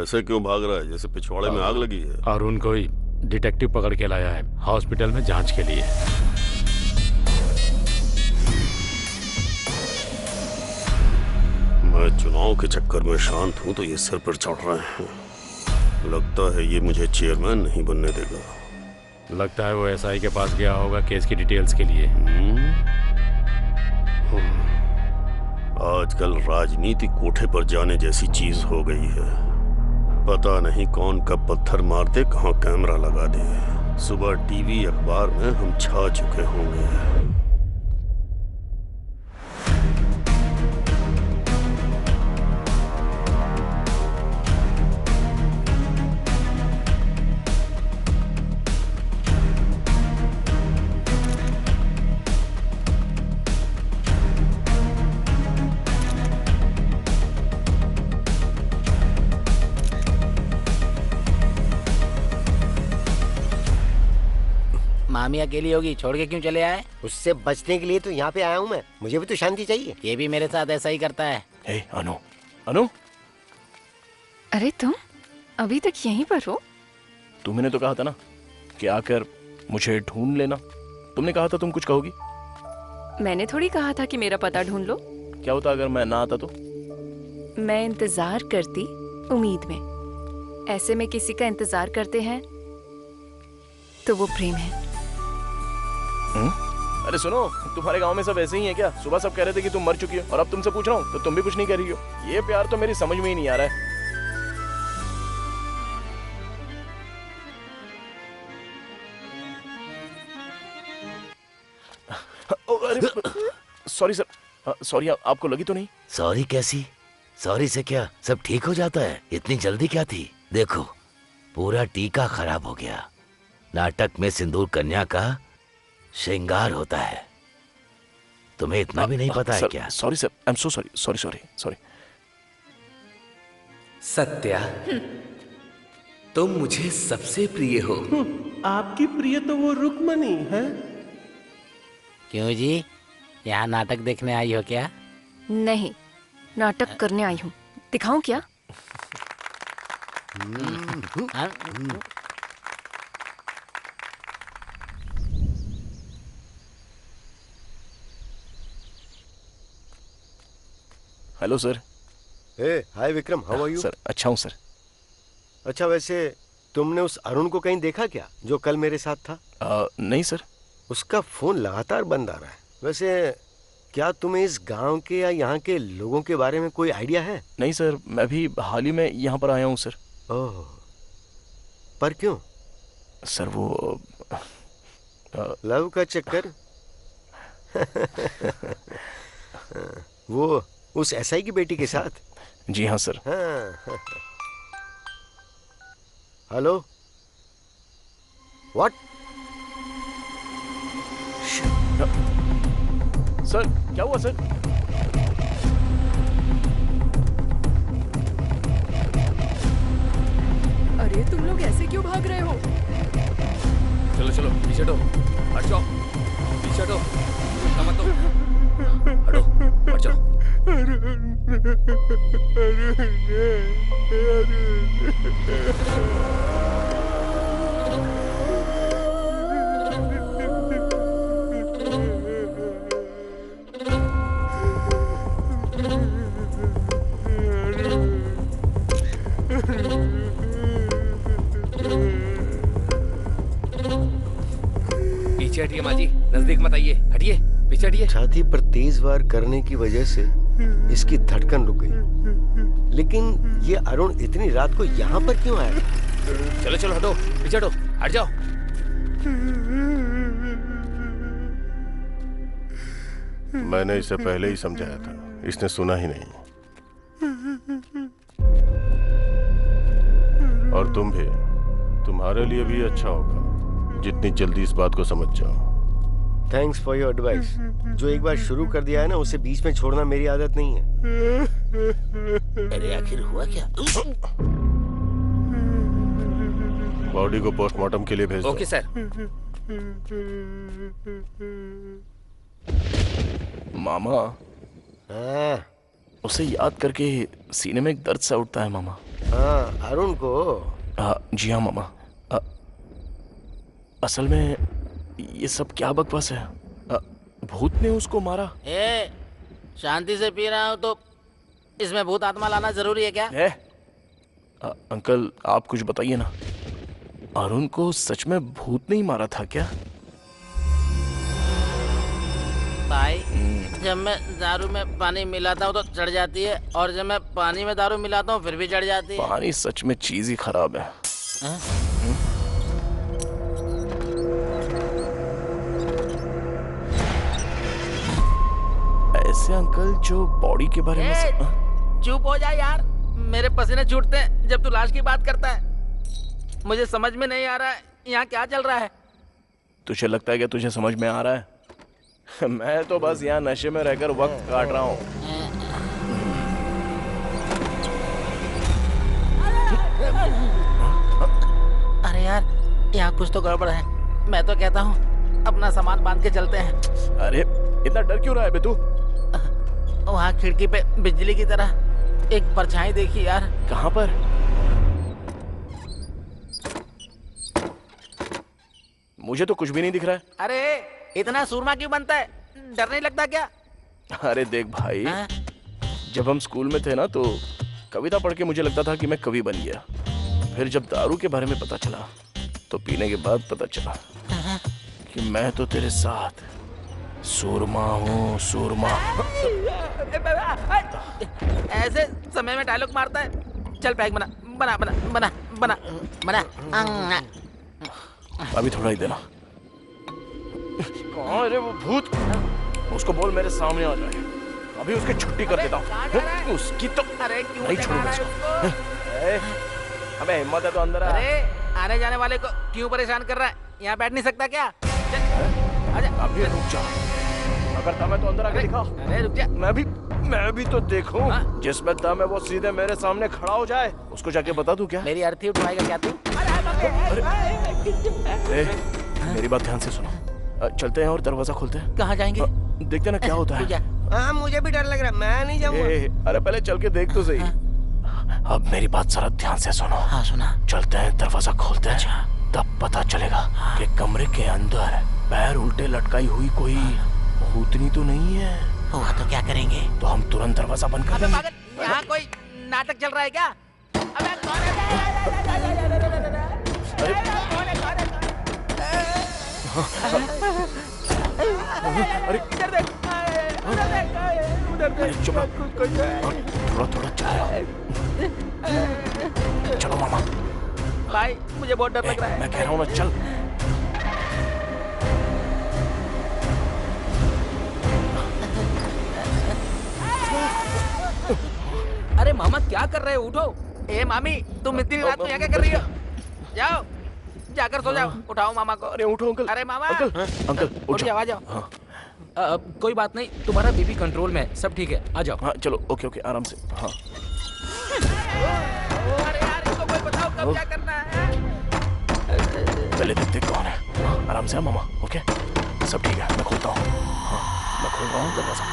ऐसे क्यों भाग रहा है जैसे पिछवाड़े में आग लगी है? अरुण को ही डिटेक्टिव पकड़ के लाया है हॉस्पिटल में जांच के लिए। मैं चुनाव के चक्कर में शांत हूं तो ये सिर पर चढ़ रहे हैं। लगता है ये मुझे चेयरमैन नहीं बनने देगा। लगता है वो एसआई के पास गया होगा केस की डिटेल्स के लिए। आजकल राजनीति कोठे पर जाने जैसी चीज हो गई है। पता नहीं कौन कब पत्थर मार दे, कहाँ कैमरा लगा दे। सुबह टीवी अखबार में हम छा चुके होंगे। मामी अकेली होगी, छोड़ के क्यों चले आए? उससे बचने के लिए तो यहाँ पे आया हूँ मैं। मुझे भी तो शांति चाहिए। ये भी मेरे साथ ऐसा ही करता है। हे अनु, अनु, अरे तुम अभी तक यहीं पर हो? तुमने तो कहा था ना कि आकर मुझे ढूंढ लेना। तुमने कहा था तुम कुछ कहोगी। मैंने थोड़ी कहा था कि मेरा पता ढूंढ लो। क्या होता अगर मैं ना आता तो? मैं इंतजार करती उम्मीद में। ऐसे में किसी का इंतजार करते हैं तो वो प्रेम है। अरे सुनो, तुम्हारे गांव में सब ऐसे ही है क्या? सुबह सब कह रहे थे कि तुम मर चुकी हो और अब तुमसे पूछ रहा हूँ तो तुम भी कुछ नहीं कह रही हो। ये प्यार तो मेरी समझ में ही नहीं आ रहा है। Sorry sir, sorry. आपको लगी तो नहीं? सॉरी कैसी? सॉरी से क्या सब ठीक हो जाता है? इतनी जल्दी क्या थी? देखो पूरा टीका खराब हो गया। नाटक में सिंदूर कन्या का श्रृंगार होता है। तुम्हें इतना भी नहीं पता है क्या? Sorry sir, I am so sorry. Sorry sorry sorry. Satya, तुम मुझे सबसे प्रिय हो। आपकी प्रिय तो वो रुक्मणी है। क्यों जी, यहाँ नाटक देखने आई हो क्या? नहीं, नाटक करने आई हूँ। दिखाऊं क्या? Hello sir. Hi Vikram, how are you? Sir अच्छा हूँ सर। अच्छा, वैसे तुमने उस अरुण को कहीं देखा क्या जो कल मेरे साथ था? नहीं सर। उसका फोन लगातार बंद आ रहा है। वैसे क्या तुम्हें इस गांव के या यहाँ के लोगों के बारे में कोई आइडिया है? नहीं सर, मैं भी हाल ही में यहाँ पर आया हूँ सर। ओह, पर क्यों? सर वो लव का चक्कर। वो उस एसआई की बेटी के साथ? जी हाँ सर। हाँ। Hello, what? सर क्या हुआ सर? अरे तुम लोग ऐसे क्यों भाग रहे हो? चलो चलो पीछे हटो, हट जाओ, पीछे हटो, मत दो, हटो, हट जाओ। पीछे हटिए माँ जी, नजदीक मत आइए, हटिए, पीछे हटिए। छाती पर तेज वार करने की वजह से इसकी धड़कन रुक गई। लेकिन ये अरुण इतनी रात को यहाँ पर क्यों आया? चलो चलो हटो, पीछे हटो, हट जाओ। मैंने इसे पहले ही समझाया था, इसने सुना ही नहीं। और तुम भी, तुम्हारे लिए भी अच्छा होगा जितनी जल्दी इस बात को समझ जाओ। Thanks for your advice. जो एक बार शुरू कर दिया है ना, उसे बीच में छोड़ना मेरी आदत नहीं है। अरे आखिर हुआ क्या? बॉडी को पोस्टमार्टम के लिए भेज दो। Okay sir. मामा, उसे याद करके सीने में एक दर्द सा उठता है मामा। हाँ, अरुण को। जी हाँ मामा। असल में ये सब क्या बकवास है? भूत ने उसको मारा? शांति से पी रहा हूँ तो इसमें भूत आत्मा लाना जरूरी है क्या? अंकल आप कुछ बताइए ना, अरुण को सच में भूत नहीं मारा था क्या? भाई, जब मैं दारू में पानी मिलाता हूँ तो चढ़ जाती है, और जब मैं पानी में दारू मिलाता हूँ फिर भी चढ़ जाती है। पानी सच में चीज ही खराब है। ऐसे अंकल जो बॉडी के बारे में चुप हो जा यार, मेरे पसीने छूटते हैं जब तू लाश की बात करता है। मुझे समझ में नहीं आ रहा है यहाँ क्या चल रहा है। तुझे लगता है कि तुझे समझ में आ रहा है? मैं तो बस यहाँ नशे में रहकर वक्त काट रहा हूँ। अरे यार, यहाँ कुछ तो गड़बड़ है। मैं तो कहता हूँ अपना सामान बांध के चलते हैं। अरे इतना डर क्यों रहा है बे तू? वहाँ खिड़की पे बिजली की तरह एक परछाई देखी यार। कहाँ पर? मुझे तो कुछ भी नहीं दिख रहा है। अरे इतना सूरमा क्यों बनता है? डर नहीं लगता क्या? अरे देख भाई, जब हम स्कूल में थे ना तो कविता पढ़ के मुझे लगता था कि मैं कवि बन गया। फिर जब दारू के बारे में पता चला तो पीने के बाद पता चला कि मैं तो तेरे साथ सूरमा हूँ, सूरमा। ऐसे समय में डायलॉग मारता है। चल पैक बना बना बना बना बना बना। अभी थोड़ा ही देना। कौन है वो भूत? उसको बोल मेरे सामने आ जाए, अभी उसकी छुट्टी कर देता हूँ। उसकी तो नहीं छोड़ूंगा इसको। अबे हिम्मत है तो अंदर आ। अरे आने जाने वाले को क्यों परेशान कर रहा है? यहाँ बैठ नहीं सकता क्या? अभी रुक जा, अगर दम है तो अंदर आके दिखा। अरे रुक जा, मैं भी तो देखूं। जिसमें दम है वो सीधे मेरे सामने खड़ा हो जाए। उसको जाके बता दूं क्या? मेरी अर्थी उठवाएगा क्या तू? मेरी बात ध्यान से सुनो, चलते हैं और दरवाजा खोलते हैं। कहाँ जाएंगे? देखते ना क्या होता है। हाँ मुझे भी डर लग रहा है, मैं नहीं जाऊंगा। अरे पहले चल के देख तो सही। अब मेरी बात जरा ध्यान से सुनो। हाँ सुना। चलते हैं, दरवाजा खोलते हैं, तब पता चलेगा कि कमरे के अंदर पैर उल्टे लटकाई हुई कोई भूतनी तो नहीं है। हुआ तो क्या करेंगे? तो हम तुरंत दरवाजा बंद कर देंगे। यहाँ कोई नाटक चल रहा है क्या? अबे कौन अरे इधर देख, उधर देख। चुप थोड़ा थोड़ा चलो मामा। भाई मुझे बहुत डर लग रहा है। मैं कह रहा हूँ ना, चल। अरे मामा क्या कर रहे हो? उठो। ए मामी, तुम इतनी रात को यहाँ क्या कर रही हो? जाओ, जाकर सो जाओ। उठाओ मामा को। अरे उठो अंकल। अरे मामा। अंकल उठ जाओ, आ जाओ। कोई बात नहीं, तुम्हारा बीपी कंट्रोल में है, सब ठीक है, आ जाओ। हाँ चलो, ओके ओके, आराम से। हाँ अरे यार, इसको कोई बताओ कब क्या करना है। पहले देखते कौन है। आराम से मामा। ओके सब ठीक है, मैं खोलता हूँ। हाँ मैं खोल रहा हूँ दरवाजा।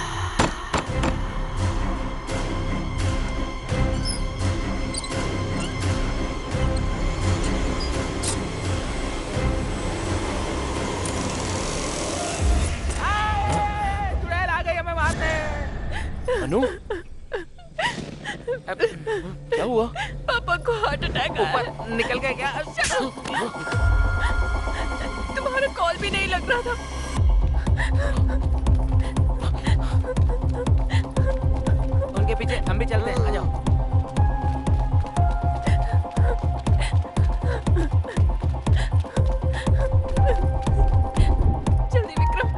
अनु, क्या हुआ? पापा को हार्ट अटैक आया। निकल गए क्या? तुम्हारा कॉल भी नहीं लग रहा था। उनके पीछे हम भी चलते हैं, आ जाओ। जल्दी विक्रम।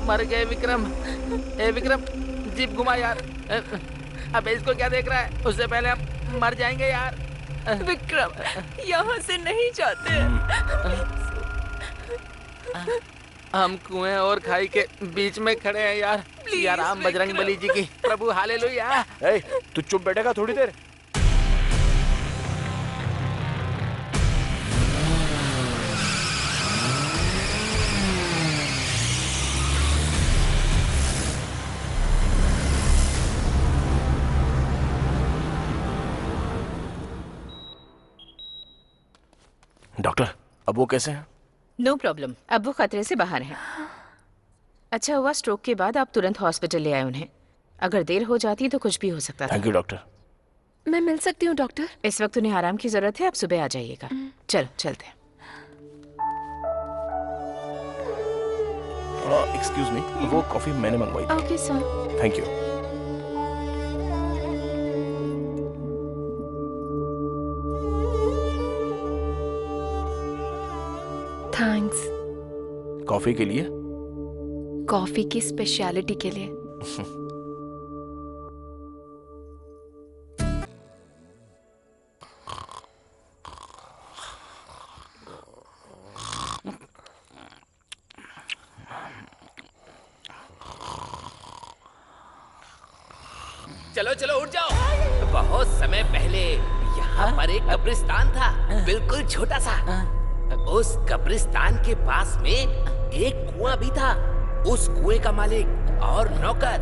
मर गए विक्रम। ए विक्रम, जीप घुमा यार। अबे इसको क्या देख रहा है? उससे पहले हम मर जाएंगे यार। विक्रम, यहाँ से नहीं जाते। हम कुएं और खाई के बीच में खड़े हैं यार। या राम बजरंग बली जी की प्रभु हालेलुया। तू चुप बैठेगा थोड़ी देर? डॉक्टर, अब वो कैसे हैं? नो प्रॉब्लम, अब वो खतरे से बाहर हैं। अच्छा हुआ स्ट्रोक के बाद आप तुरंत हॉस्पिटल ले आए उन्हें। अगर देर हो जाती तो कुछ भी हो सकता था। Thank you doctor. मैं मिल सकती हूँ डॉक्टर? इस वक्त उन्हें आराम की जरूरत है, आप सुबह आ जाइएगा। चलो चलते हैं। एक्सक्यूज मी, वो कॉफी मैंने मंगवाई थी। Okay sir. Thank you. Thanks. Coffee के लिए? कॉफी की स्पेशलिटी के लिए। चलो चलो उठ जाओ। बहुत समय पहले यहाँ पर एक कब्रिस्तान था, बिल्कुल छोटा सा। उस कब्रिस्तान के पास में एक कुआं भी था। उस कुएं का मालिक और नौकर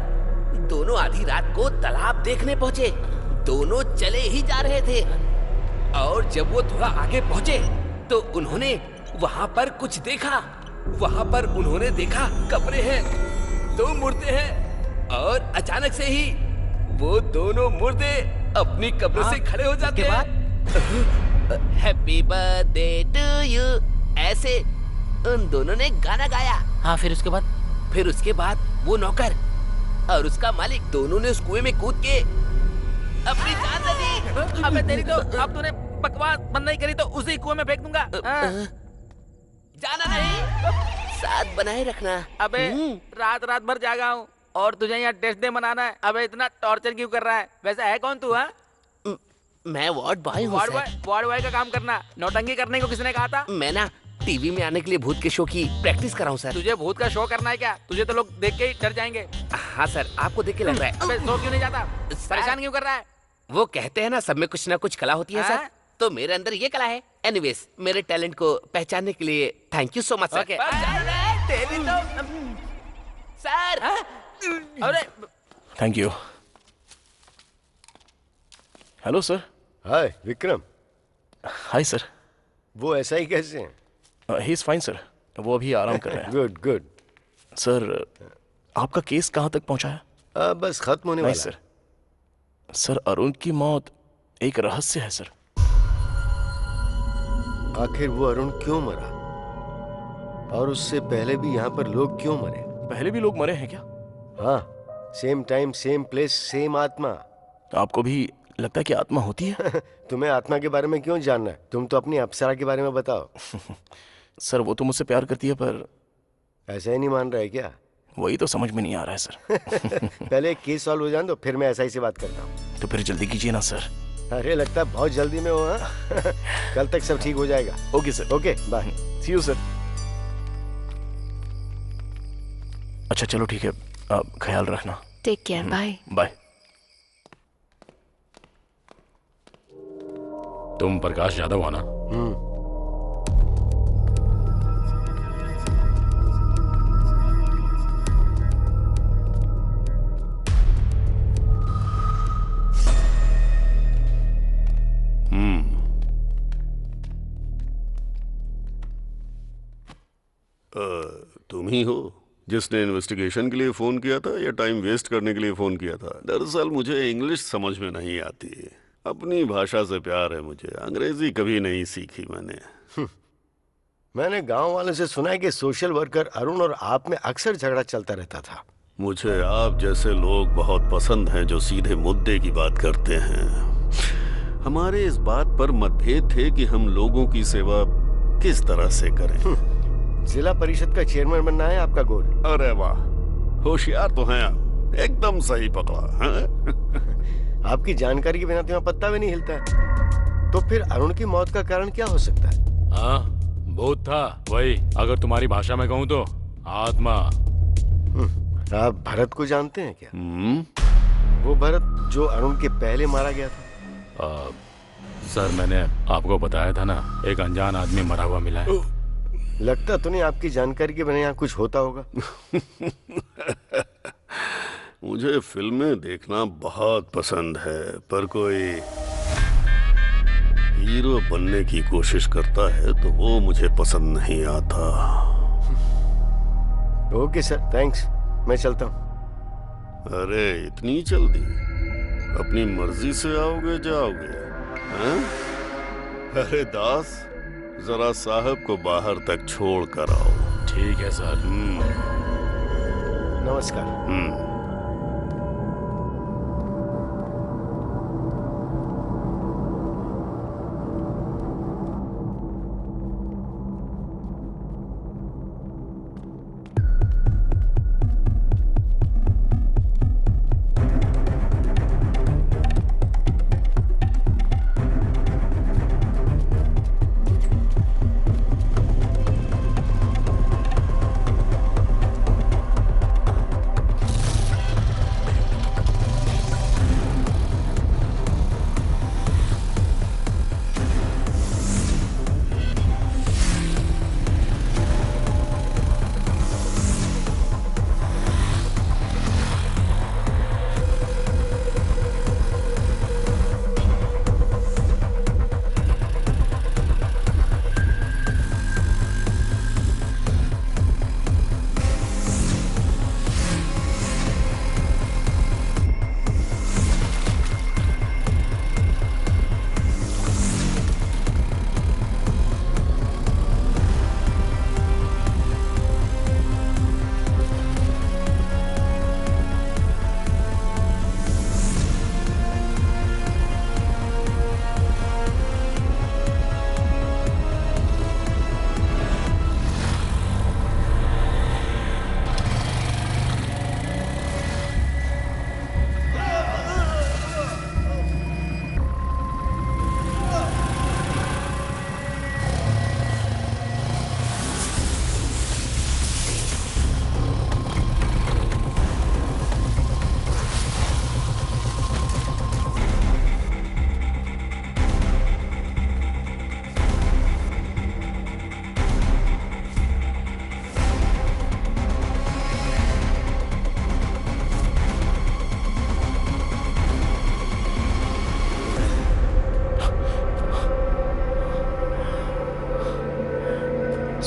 दोनों आधी रात को तालाब देखने पहुंचे। दोनों चले ही जा रहे थे और जब वो थोड़ा आगे पहुंचे तो उन्होंने वहां पर कुछ देखा। वहां पर उन्होंने देखा कब्रें हैं, 2 मुर्दे हैं और अचानक से ही वो दोनों मुर्दे अपनी कब्र से खड़े हो जाते हैं। हैप्पी बर्थडे टू यू, ऐसे उन दोनों ने गाना गाया। हाँ, फिर उसके बाद? फिर उसके बाद वो नौकर और उसका मालिक दोनों ने उस कुएं में कूद के अपनी जान दे दी। अबे तेरी तो, अब तूने बकवास बंद नहीं करी तो उसी कुएं में फेंक दूंगा। जाना नहीं, साथ बनाए रखना। अबे रात रात भर जागा हूँ और तुझे यहाँ टेस्ट डे मनाना है। अबे इतना टॉर्चर क्यों कर रहा है? वैसे है कौन तू? हाँ, मैं वार्ड बॉय हूँ। वार्ड बॉय का काम करना, नौटंकी करने को किसने कहा था? मैं ना टीवी में आने के लिए भूत के शो की प्रैक्टिस कर रहा हूँ सर। तुझे भूत का शो करना है क्या? तुझे तो लोग देख के ही डर जाएंगे। हाँ सर, आपको देख के लग रहा है। अबे सो क्यों नहीं जाता? परेशान क्यों कर रहा है? वो कहते हैं ना सब में कुछ ना कुछ कला होती है सर, तो मेरे अंदर ये कला है। एनीवेज, मेरे टैलेंट को पहचानने के लिए thank you so much sir. Sir, अरे thank you. Hello sir. Hi Vikram. Hi sir. वो ऐसा ही कैसे हैं? ही इज फाइन सर, वो अभी आराम कर रहे हैं। Good good. सर, आपका केस कहाँ तक पहुंचा है? बस खत्म होने वाला है। सर, सर अरुण की मौत एक रहस्य है सर। आखिर वो अरुण क्यों मरा? और उससे पहले भी यहाँ पर लोग क्यों मरे? पहले भी लोग मरे हैं क्या? हाँ, same time same place same आत्मा। आपको भी लगता है कि आत्मा होती है? तुम्हें आत्मा के बारे में क्यों जानना है? तुम तो अपनी अप्सरा के बारे में बताओ। सर, वो तो मुझसे प्यार करती है, पर ऐसा ही नहीं मान रहा है क्या? वही तो समझ में नहीं आ रहा है सर। पहले एक केस सॉल्व हो जाए तो फिर मैं ऐसा ही से बात करता हूँ। तो फिर जल्दी कीजिए ना सर। अरे लगता है बहुत जल्दी में हो। हाँ? कल तक सब ठीक हो जाएगा। Okay sir. Okay bye. See you sir. अच्छा चलो ठीक है, आप ख्याल रखना। Take care. Bye bye. तुम प्रकाश यादव हो ना? तुम ही हो जिसने इन्वेस्टिगेशन के लिए फोन किया था या टाइम वेस्ट करने के लिए फोन किया था? दरअसल मुझे इंग्लिश समझ में नहीं आती। अपनी भाषा से प्यार है मुझे, अंग्रेजी कभी नहीं सीखी मैंने। मैंने गांव वालों से सुना है कि सोशल वर्कर अरुण और आप में अक्सर झगड़ा चलता रहता था। मुझे आप जैसे लोग बहुत पसंद हैं जो सीधे मुद्दे की बात करते हैं। हमारे इस बात पर मतभेद थे कि हम लोगों की सेवा किस तरह से करें। जिला परिषद का चेयरमैन बनना है आपका गोल? अरे वाह, होशियार तो हैं आप, एकदम सही पकड़ा हैं? आपकी जानकारी के बिना तो यहाँ पत्ता भी नहीं हिलता है। तो फिर अरुण की मौत का कारण क्या हो सकता है? हाँ, भूत था वही, अगर तुम्हारी भाषा में कहूँ तो आत्मा। आप भरत को जानते हैं क्या? वो भरत जो अरुण के पहले मारा गया था। सर मैंने आपको बताया था ना, एक अनजान आदमी मरा हुआ मिला है। लगता तो नहीं आपकी जानकारी के बिना यहाँ कुछ होता होगा। मुझे फिल्में देखना बहुत पसंद है, पर कोई हीरो बनने की कोशिश करता है तो वो मुझे पसंद नहीं आता। ओके सर, थैंक्स, मैं चलता हूँ। अरे इतनी जल्दी? अपनी मर्जी से आओगे जाओगे? हैं? अरे दास, जरा साहब को बाहर तक छोड़ कर आओ। ठीक है सर। नमस्कार।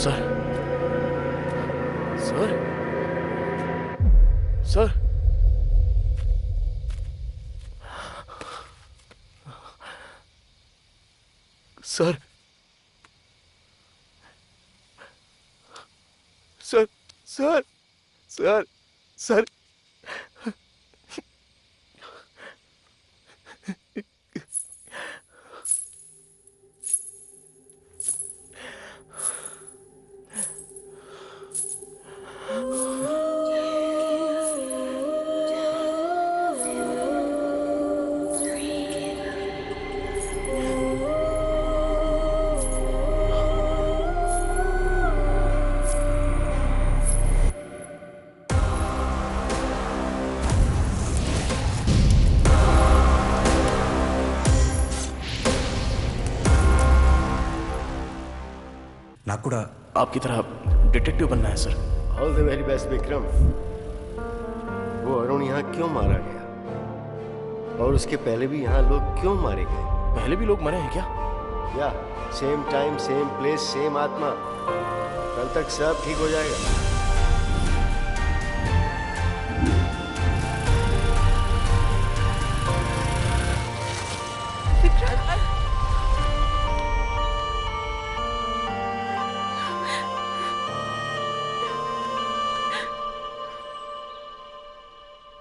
Sir sir sir sir sir sir नाकुड़ा आपकी तरह डिटेक्टिव बनना है सर। All the very best Vikram. वो अरुण यहाँ क्यों मारा गया और उसके पहले भी यहाँ लोग क्यों मारे गए? पहले भी लोग मरे हैं क्या? या same time same place same आत्मा। कल तक सब ठीक हो जाएगा।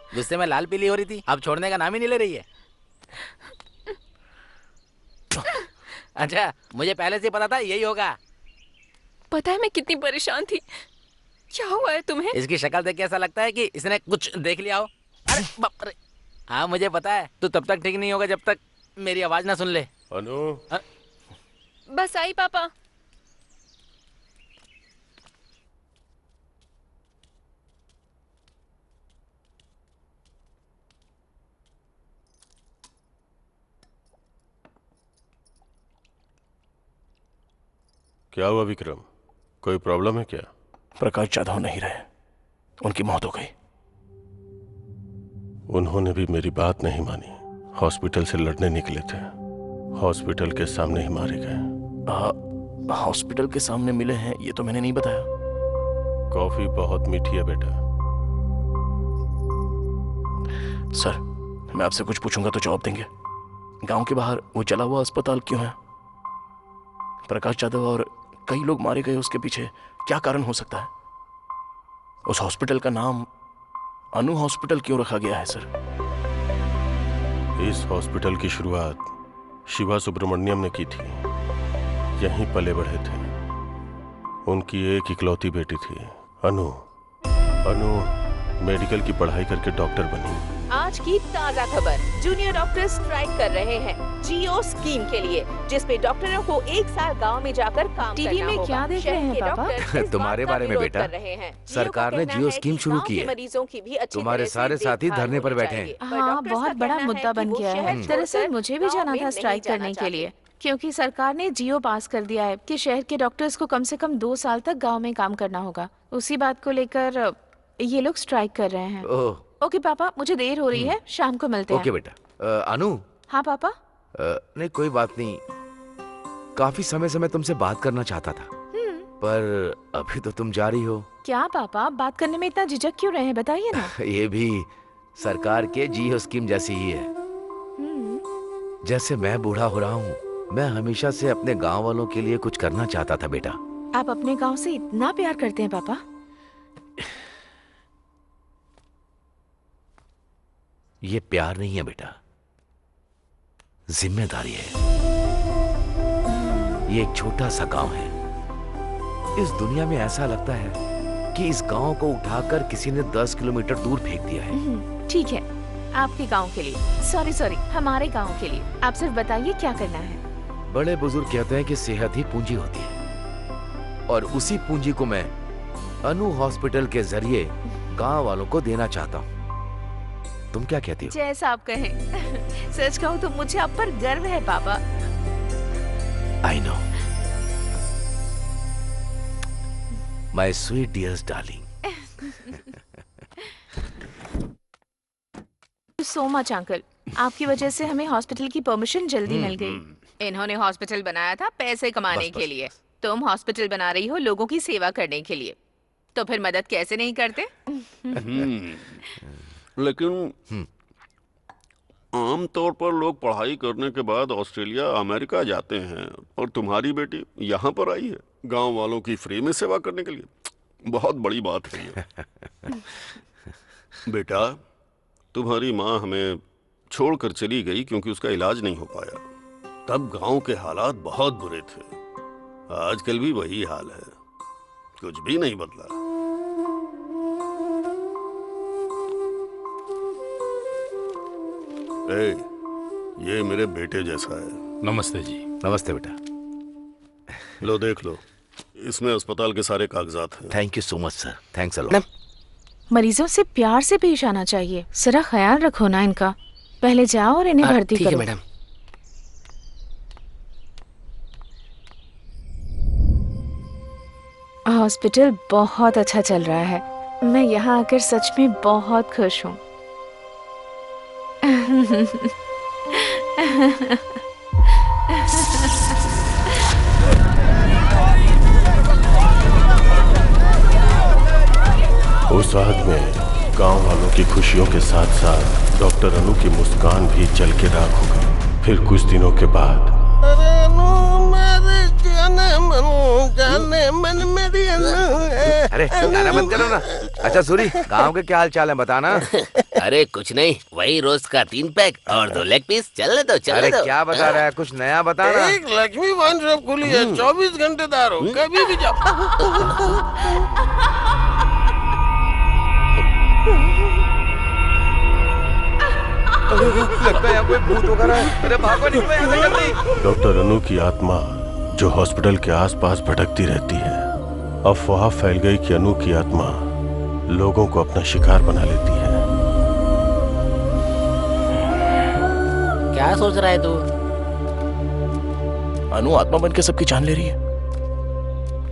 गुस्से में लाल पीली हो रही थी, अब छोड़ने का नाम ही नहीं ले रही है। अच्छा, मुझे पहले से पता था यही होगा। पता है मैं कितनी परेशान थी। क्या हुआ है तुम्हें? इसकी शक्ल देख के ऐसा लगता है कि इसने कुछ देख लिया हो। अरे बाप रे। हाँ मुझे पता है, तू तब तक ठीक नहीं होगा जब तक मेरी आवाज ना सुन ले। अनु। बस आई पापा। क्या हुआ विक्रम, कोई प्रॉब्लम है क्या? प्रकाश जाधव नहीं रहे, उनकी मौत हो गई। उन्होंने भी मेरी बात नहीं मानी, हॉस्पिटल से लड़ने निकले थे, हॉस्पिटल के सामने ही मारे गए। हॉस्पिटल के सामने मिले हैं ये तो मैंने नहीं बताया। कॉफी बहुत मीठी है बेटा। सर मैं आपसे कुछ पूछूंगा तो जवाब देंगे। गांव के बाहर वो जला हुआ अस्पताल क्यों है? प्रकाश जाधव और कई लोग मारे गए, उसके पीछे क्या कारण हो सकता है? उस हॉस्पिटल का नाम अनु हॉस्पिटल क्यों रखा गया है सर? इस हॉस्पिटल की शुरुआत शिवा सुब्रमण्यम ने की थी, यहीं पले बढ़े थे। उनकी एक इकलौती बेटी थी अनु। अनु मेडिकल की पढ़ाई करके डॉक्टर बनी। आज की ताजा खबर, जूनियर डॉक्टर स्ट्राइक कर रहे हैं जियो स्कीम के लिए, जिसमें डॉक्टरों को 1 साल गांव में जाकर काम टीवी में क्या देख रहे हैं पापा? तुम्हारे बारे में बेटा, सरकार ने जियो स्कीम शुरू की है, मरीजों की भी अच्छी तुम्हारे सारे साथी धरने पर बैठे हैं। हाँ, बहुत बड़ा मुद्दा बन गया है। दरअसल मुझे भी जाना था स्ट्राइक करने के लिए, क्योंकि सरकार ने जियो पास कर दिया है कि शहर के डॉक्टर्स को कम से कम 2 साल तक गाँव में काम करना होगा। उसी बात को लेकर ये लोग स्ट्राइक कर रहे हैं। ओके पापा, मुझे देर हो रही है, शाम को मिलते हैं। ओके बेटा। अनु। हाँ पापा। नहीं कोई बात नहीं, काफी समय से मैं तुमसे बात करना चाहता था, पर अभी तो तुम जा रही हो। क्या पापा, बात करने में इतना झिझक क्यों रहे हैं, बताइए ना। ये भी सरकार के जियो स्कीम जैसी ही है। जैसे मैं बूढ़ा हो रहा हूँ, मैं हमेशा से अपने गांव वालों के लिए कुछ करना चाहता था बेटा। आप अपने गांव से इतना प्यार करते हैं पापा? ये प्यार नहीं है बेटा, जिम्मेदारी है। ये एक छोटा सा गांव है। इस दुनिया में ऐसा लगता है कि इस गांव को उठाकर किसी ने 10 किलोमीटर दूर फेंक दिया है। ठीक है, आपके गांव के लिए। सॉरी, हमारे गांव के लिए। आप सिर्फ बताइए क्या करना है। बड़े बुजुर्ग कहते हैं कि सेहत ही पूंजी होती है, और उसी पूंजी को मैं अनु हॉस्पिटल के जरिए गांव वालों को देना चाहता हूँ। तुम क्या कहती हो? जैसा आप कहें। सच कहूँ तो मुझे आप पर गर्व है पापा। I know, my sweet dear's darling. So much uncle, आपकी वजह से हमें हॉस्पिटल की परमिशन जल्दी मिल गई। इन्होंने हॉस्पिटल बनाया था पैसे कमाने के लिए, तुम हॉस्पिटल बना रही हो लोगों की सेवा करने के लिए, तो फिर मदद कैसे नहीं करते? लेकिन आम तौर पर लोग पढ़ाई करने के बाद ऑस्ट्रेलिया अमेरिका जाते हैं, और तुम्हारी बेटी यहाँ पर आई है गांव वालों की फ्री में सेवा करने के लिए। बहुत बड़ी बात है ये। बेटा, तुम्हारी माँ हमें छोड़कर चली गई क्योंकि उसका इलाज नहीं हो पाया। तब गांव के हालात बहुत बुरे थे, आजकल भी वही हाल है, कुछ भी नहीं बदला। ये मेरे बेटे जैसा है। नमस्ते जी। नमस्ते बेटा। लो देख लो, इसमें अस्पताल के सारे कागजात हैं। Thank you so much sir, thanks a lot. मरीजों से प्यार से पेश आना चाहिए, जरा ख्याल रखो ना इनका। पहले जाओ और इन्हें भर्ती करो। ठीक है मैडम। हॉस्पिटल बहुत अच्छा चल रहा है, मैं यहाँ आकर सच में बहुत खुश हूँ। उस रात में गांव वालों की खुशियों के साथ साथ डॉक्टर अनु की मुस्कान भी जल के राख हो गई। फिर कुछ दिनों के बाद अरे गाना बंद करो ना। अच्छा सूरी, गांव के क्या हाल चाल है बताना। अरे कुछ नहीं, वही रोज का 3 पैक और 2 लेग पीस। चलने दो चलने अरे दो। क्या बता रहा है, कुछ नया बताना। एक लक्ष्मी वाइन शॉप खुली है, 24 घंटे दार हो, कभी भी जाओ। लगता है यहाँ कोई भूत वगैरह है। अरे भागो, निकलो यहाँ से जल्दी। डॉक्टर अनु की आत्मा जो हॉस्पिटल के आसपास भटकती रहती है, अफवाह फैल गई कि अनु की आत्मा लोगों को अपना शिकार बना लेती है। क्या सोच रहा है तू? अनु आत्मा बन के सबकी जान ले रही है।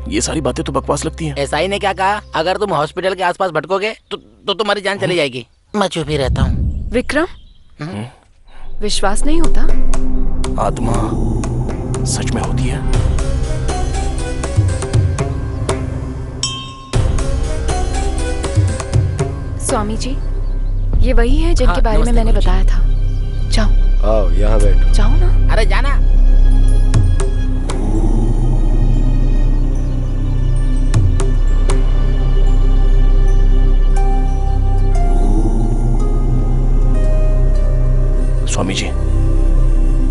ये सारी बातें तो बकवास लगती हैं। एसआई ने क्या कहा? अगर तुम हॉस्पिटल के आसपास भटकोगे तो तुम्हारी जान चली जाएगी। मैं चुप ही रहता हूँ। विक्रम, विश्वास नहीं होता? आत्मा सच में होती है। स्वामी जी, ये वही है जिनके बारे में मैंने बताया था। जाओ। आओ यहाँ बैठो। जाओ ना। अरे जाना। स्वामी जी,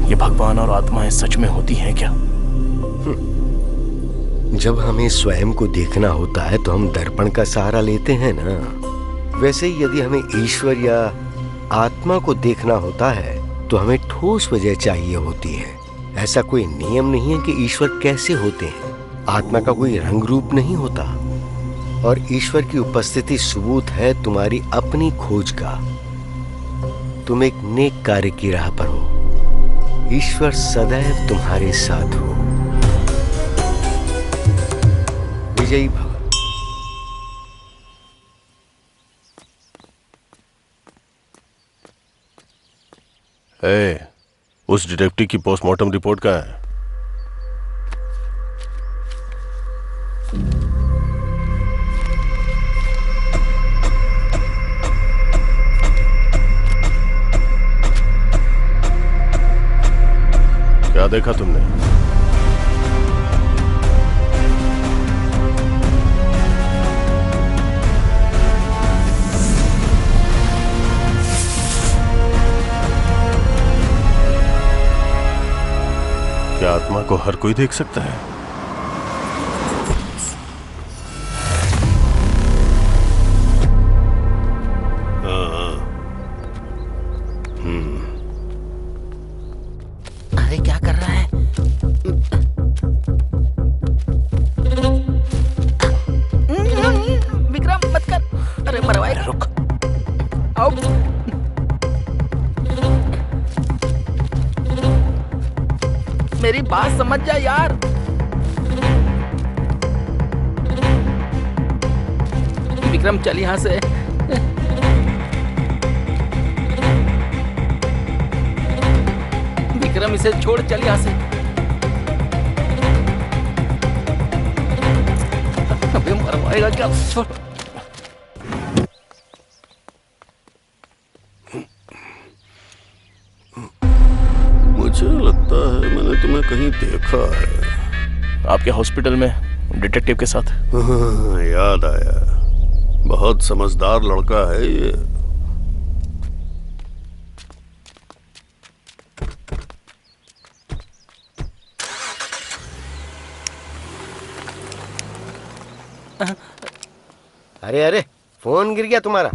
ये भगवान और आत्माएं सच में होती हैं क्या? जब हमें स्वयं को देखना होता है तो हम दर्पण का सहारा लेते हैं ना। वैसे ही यदि हमें ईश्वर या आत्मा को देखना होता है तो हमें ठोस वजह चाहिए होती है। ऐसा कोई नियम नहीं है कि ईश्वर कैसे होते हैं। आत्मा का कोई रंग रूप नहीं होता और ईश्वर की उपस्थिति सबूत है तुम्हारी अपनी खोज का। तुम एक नेक कार्य की राह पर हो। ईश्वर सदैव तुम्हारे साथ हो। विजयी भव। उस डिटेक्टिव की पोस्टमार्टम रिपोर्ट कहाँ है? क्या देखा तुमने? क्या आत्मा को हर कोई देख सकता है? अरे क्या कर रहा है? विक्रम मत कर। अरे मरवाएगा। रुक। आओ। मेरी बात समझ जा यार। विक्रम चल यहां से। विक्रम इसे छोड़, चल यहां से। अबे मरवाएगा क्या? छोड़। मुझे लगता है मैंने तुम्हें कहीं देखा है। आपके हॉस्पिटल में डिटेक्टिव के साथ। हाँ, याद आया। बहुत समझदार लड़का है ये। अरे अरे, फोन गिर गया तुम्हारा।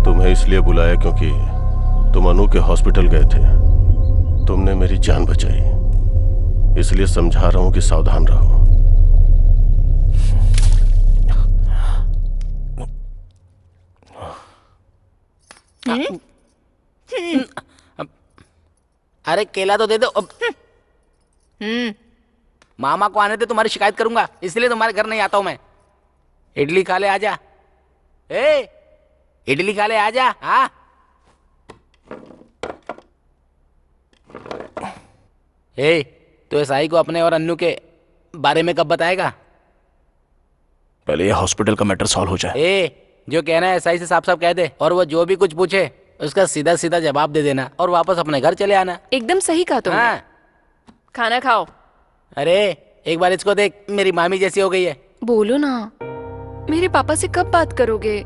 तुम्हें इसलिए बुलाया क्योंकि तुम अनु के हॉस्पिटल गए थे। तुमने मेरी जान बचाई, इसलिए समझा रहा हूं कि सावधान रहो। अरे केला तो दे दो। मामा को आने दे, तुम्हारी शिकायत करूंगा, इसलिए तुम्हारे घर नहीं आता हूं मैं। इडली खा ले, आजा। इडली खा ले, आजा। हाँ तो एसआई को अपने और अन्नू के बारे में कब बताएगा? पहले ये हॉस्पिटल का मैटर सॉल्व हो जाए। जो कहना है एसआई से साफ साफ कह दे, और वो जो भी कुछ पूछे उसका सीधा सीधा जवाब दे देना और वापस अपने घर चले आना। एकदम सही कहा तुमने। हाँ। खाना खाओ। अरे एक बार इसको देख, मेरी मामी जैसी हो गई है। बोलो ना, मेरे पापा से कब बात करोगे?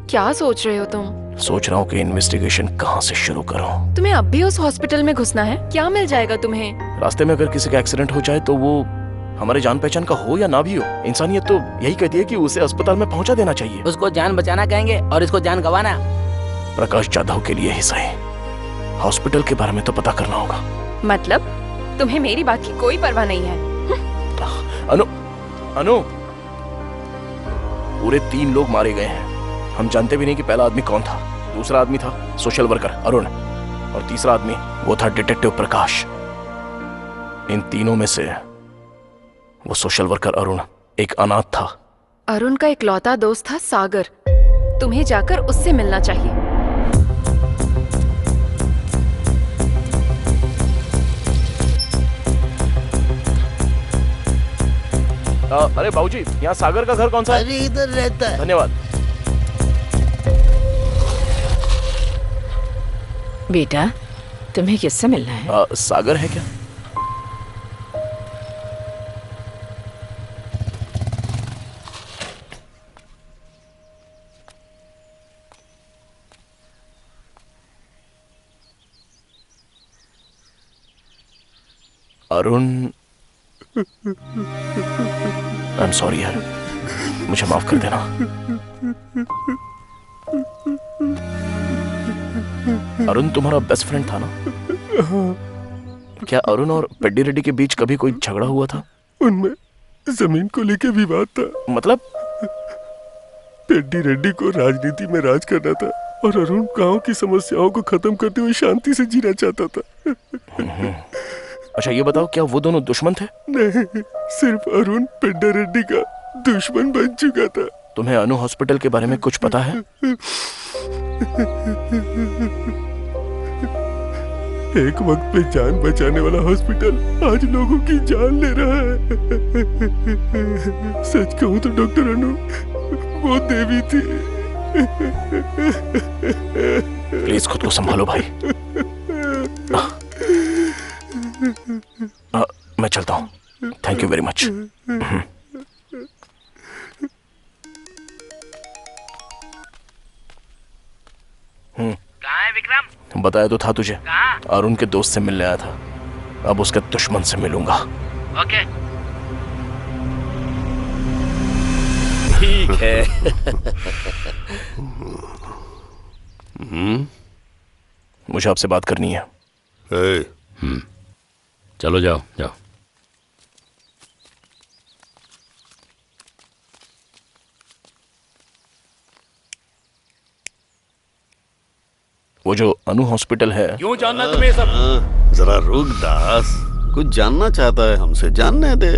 क्या सोच रहे हो तुम? सोच रहा हूँ कि इन्वेस्टिगेशन कहाँ से शुरू करूँ। तुम्हें अब भी उस हॉस्पिटल में घुसना है? क्या मिल जाएगा तुम्हें? रास्ते में अगर किसी का एक्सीडेंट हो जाए तो वो हमारे जान पहचान का हो या ना भी हो, इंसानियत तो यही कहती है कि उसे अस्पताल में पहुंचा देना चाहिए। उसको जान बचाना कहेंगे और इसको जान गंवाना। प्रकाश जाधव के लिए ही सही, हॉस्पिटल के बारे में तो पता करना होगा। मतलब तुम्हें मेरी बात की कोई परवाह नहीं है? अनु, अनु, पूरे 3 लोग मारे गए हैं। हम जानते भी नहीं कि पहला आदमी कौन था। दूसरा आदमी था सोशल वर्कर अरुण, और तीसरा आदमी वो था डिटेक्टिव प्रकाश। इन तीनों में से वो सोशल वर्कर अरुण एक अनाथ था। अरुण का इकलौता दोस्त था सागर। तुम्हें जाकर उससे मिलना चाहिए। अरे बाबूजी, यहाँ सागर का घर कौन सा है? अरे इधर रहता है। धन्यवाद। बेटा, तुम्हें किससे मिलना है? सागर है क्या? अरुण, आई एम सॉरी यार, मुझे माफ कर देना। अरुण तुम्हारा बेस्ट फ्रेंड था ना? क्या अरुण और पेड्डी रेड्डी के बीच कभी कोई झगड़ा हुआ था? उनमें जमीन को लेके विवाद था। मतलब? पेड्डी रेड्डी को राजनीति में राज करना था और अरुण गांव की समस्याओं को खत्म करते हुए शांति से जीना चाहता था। अच्छा ये बताओ, क्या वो दोनों दुश्मन थे? नहीं, सिर्फ अरुण पेड्डी रेड्डी का दुश्मन बन चुका था। तुम्हें अनु हॉस्पिटल के बारे में कुछ पता है? एक वक्त पे जान बचाने वाला हॉस्पिटल आज लोगों की जान ले रहा है। सच कहूं तो डॉक्टर अनु वो देवी थी। प्लीज खुद को संभालो भाई। मैं चलता हूँ। Thank you very much. कहाँ है विक्रम? बताया तो था तुझे, अरुण के दोस्त से मिलने आया था। अब उसके दुश्मन से मिलूंगा। ओके ठीक है। मुझे आपसे बात करनी है। चलो जाओ जाओ। वो जो अनु हॉस्पिटल है, क्यों जानना तुम्हें सब? जरा रुक दास, कुछ जानना चाहता है हमसे, जानने दे।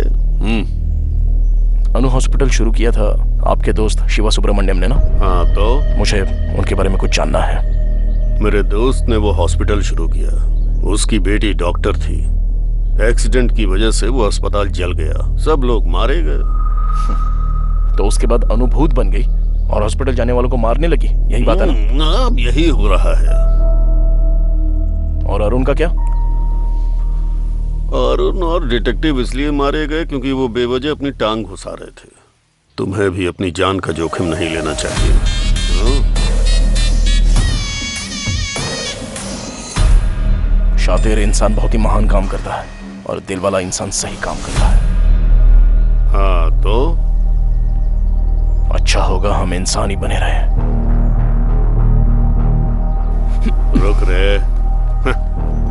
अनु हॉस्पिटल शुरू किया था आपके दोस्त शिवा सुब्रमण्यम ने ना? हाँ तो? मुझे उनके बारे में कुछ जानना है। मेरे दोस्त ने वो हॉस्पिटल शुरू किया। उसकी बेटी डॉक्टर थी। एक्सीडेंट की वजह से वो अस्पताल जल गया, सब लोग मारे गए। तो उसके बाद अनु भूत बन गई और हॉस्पिटल जाने वालों को मारने लगी, यही बात है ना? अब यही हो रहा है। और अरुण का क्या? अरुण और डिटेक्टिव इसलिए मारे गए क्योंकि वो बेवजह अपनी टांग घुसा रहे थे। तुम्हें भी अपनी जान का जोखिम नहीं लेना चाहिए। शातिर इंसान बहुत ही महान काम करता है और दिल वाला इंसान सही काम करता है। हाँ तो? अच्छा होगा हम इंसान ही बने रहे। रुक रे।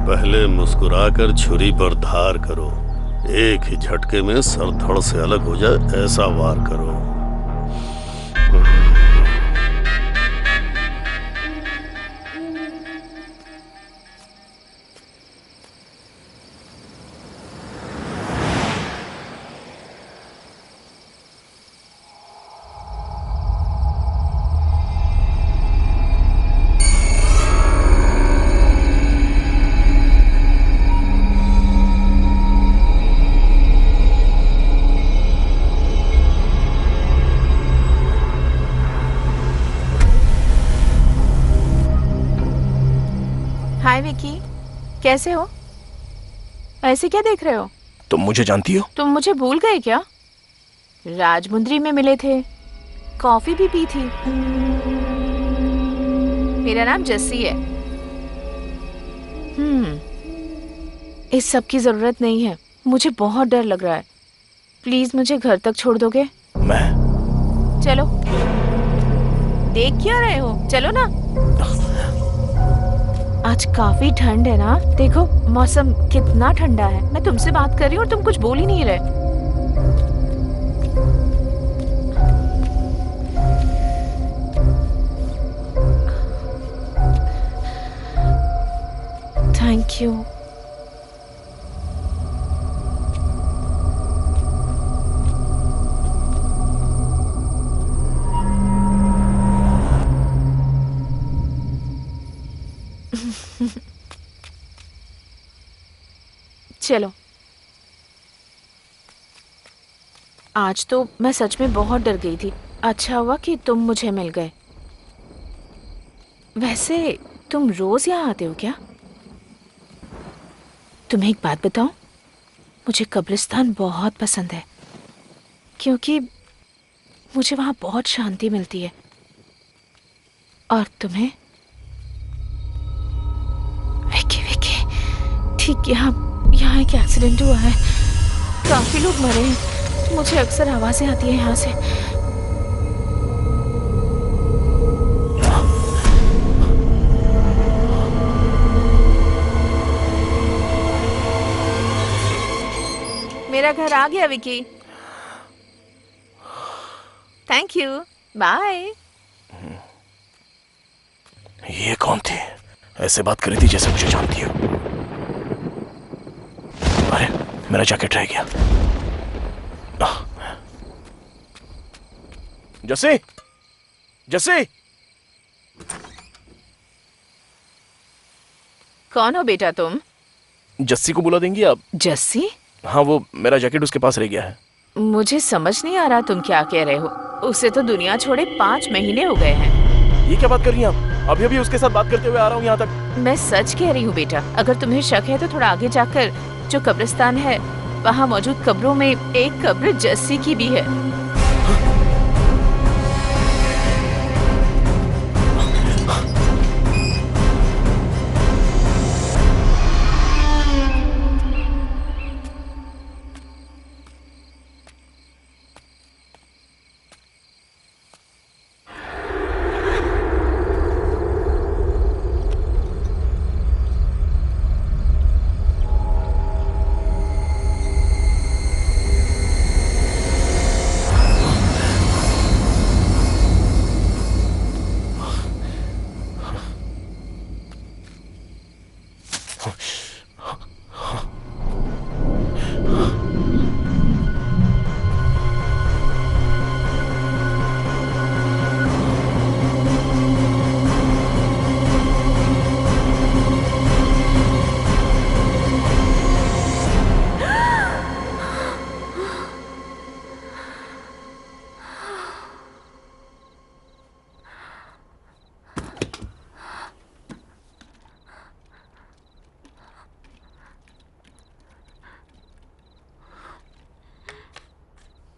पहले मुस्कुराकर छुरी पर धार करो, एक ही झटके में सर धड़ से अलग हो जाए ऐसा वार करो। हाय विकी, कैसे हो? ऐसे क्या देख रहे हो? तुम मुझे जानती हो? तुम मुझे भूल गए क्या? राजमुंद्री में मिले थे, कॉफी भी पी थी। मेरा नाम जस्सी है। इस सब की जरूरत नहीं है, मुझे बहुत डर लग रहा है। प्लीज मुझे घर तक छोड़ दोगे? मैं? चलो। देख क्या रहे हो, चलो ना। आज काफी ठंड है ना, देखो मौसम कितना ठंडा है। मैं तुमसे बात कर रही हूँ और तुम कुछ बोल ही नहीं रहे। Thank you. चलो, आज तो मैं सच में बहुत डर गई थी। अच्छा हुआ कि तुम मुझे मिल गए। वैसे तुम रोज यहाँ आते हो क्या? तुम्हें एक बात बताऊं, मुझे कब्रिस्तान बहुत पसंद है क्योंकि मुझे वहां बहुत शांति मिलती है। और तुम्हें? विकी विकी, ठीक यहाँ एक एक्सीडेंट हुआ है, काफी लोग मरे हैं। मुझे अक्सर आवाजें आती है यहाँ से। मेरा घर आ गया विकी। Thank you, bye. ये कौन थी? ऐसे बात करी थी जैसे मुझे जानती हो। अरे मेरा जैकेट रह गया। जस्सी, जस्सी। कौन हो बेटा तुम? जस्सी को बुला देंगी आप? जस्सी? हाँ, वो मेरा जैकेट उसके पास रह गया है। मुझे समझ नहीं आ रहा तुम क्या कह रहे हो। उसे तो दुनिया छोड़े 5 महीने हो गए हैं। ये क्या बात कर रही हैं आप? अभी अभी उसके साथ बात करते हुए आ रहा हूँ यहाँ तक। मैं सच कह रही हूँ बेटा। अगर तुम्हें शक है तो थोड़ा आगे जाकर जो कब्रिस्तान है वहाँ मौजूद कब्रों में एक कब्र जस्सी की भी है।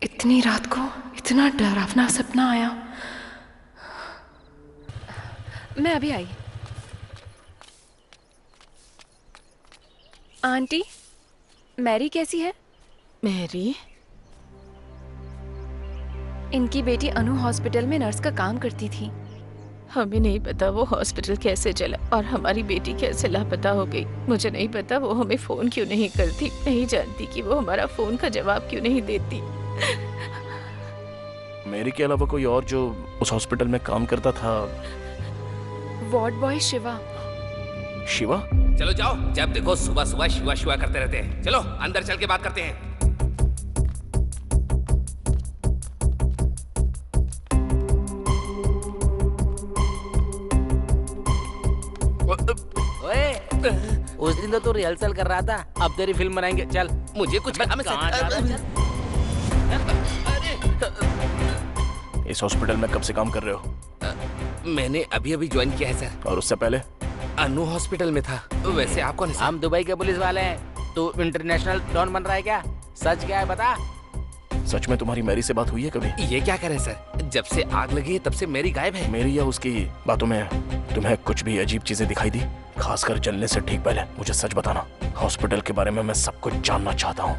इतनी रात को इतना डरावना सपना आया। मैं अभी आई। आंटी, मैरी कैसी है? मैरी? इनकी बेटी अनु हॉस्पिटल में नर्स का काम करती थी। हमें नहीं पता वो हॉस्पिटल कैसे चला और हमारी बेटी कैसे लापता हो गई। मुझे नहीं पता वो हमें फोन क्यों नहीं करती। नहीं जानती कि वो हमारा फोन का जवाब क्यों नहीं देती। मेरी के अलावा कोई और जो उस हॉस्पिटल में काम करता था? Ward boy Shiva. शिवा? चलो जाओ, जब देखो सुबह सुबह शिवा शिवा करते रहते हैं। चलो अंदर चल के बात करते हैं। उस दिन तो तू रिहर्सल कर रहा था, अब तेरी फिल्म बनाएंगे। चल, मुझे कुछ काम है। इस हॉस्पिटल में कब से काम कर रहे हो? मैंने अभी अभी ज्वाइन किया है सर। और उससे पहले? अनु हॉस्पिटल में था। वैसे आप कौन है? हम दुबई के पुलिस वाले हैं। तू इंटरनेशनल डॉन बन रहा है क्या? सच क्या है बता। सच में तुम्हारी मैरी से बात हुई है कभी? ये क्या करें सर, जब से आग लगी है तब से मेरी गायब है। मेरी या उसकी बातों में तुम्हें कुछ भी अजीब चीजें दिखाई दी? खासकर जलने से ठीक पहले मुझे सच बताना। हॉस्पिटल के बारे में मैं सब कुछ जानना चाहता हूँ।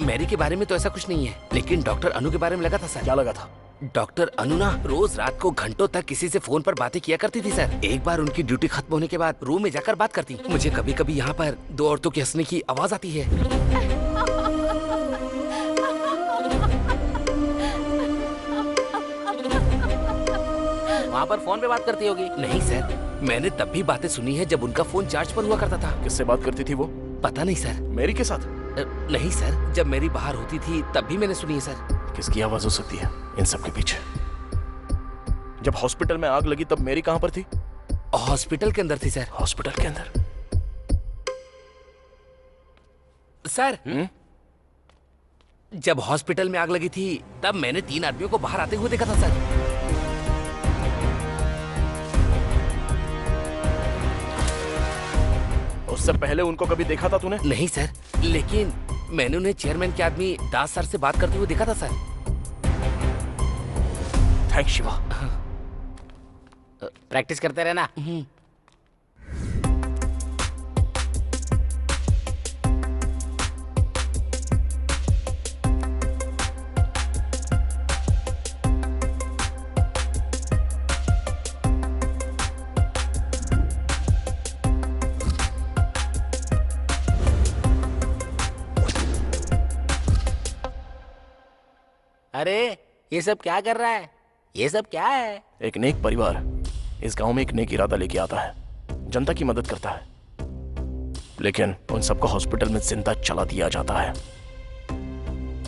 मैरी के बारे में तो ऐसा कुछ नहीं है, लेकिन डॉक्टर अनु के बारे में लगा था सर। क्या लगा था? डॉक्टर अनु ना रोज रात को घंटों तक किसी से फोन पर बातें किया करती थी सर। एक बार उनकी ड्यूटी खत्म होने के बाद रूम में जाकर बात करती। मुझे कभी कभी यहाँ पर दो औरतों के हंसने की आवाज आती है। वहाँ पर फोन पे बात करती होगी। नहीं सर, मैंने तब भी बातें सुनी है जब उनका फोन चार्ज पर हुआ करता था। किससे बात करती थी वो? पता नहीं सर। मैरी के साथ? नहीं सर, जब मेरी बाहर होती थी तब भी मैंने सुनी है सर। किसकी आवाज हो सकती है इन सब के पीछे? जब हॉस्पिटल में आग लगी तब मैरी कहाँ पर थी? हॉस्पिटल के अंदर थी सर। हॉस्पिटल के अंदर? सर जब हॉस्पिटल में आग लगी थी तब मैंने 3 आदमियों को बाहर आते हुए देखा था सर। उससे पहले उनको कभी देखा था तूने? नहीं सर, लेकिन मैंने उन्हें चेयरमैन के आदमी दास सर से बात करते हुए देखा था सर। थैंक्स शिवा। प्रैक्टिस करते रहना। अरे ये सब क्या कर रहा है? ये सब क्या है? एक नेक परिवार इस गांव में एक नेक इरादा लेके आता है, जनता की मदद करता है, लेकिन उन सबको हॉस्पिटल में जिंदा चला दिया जाता है।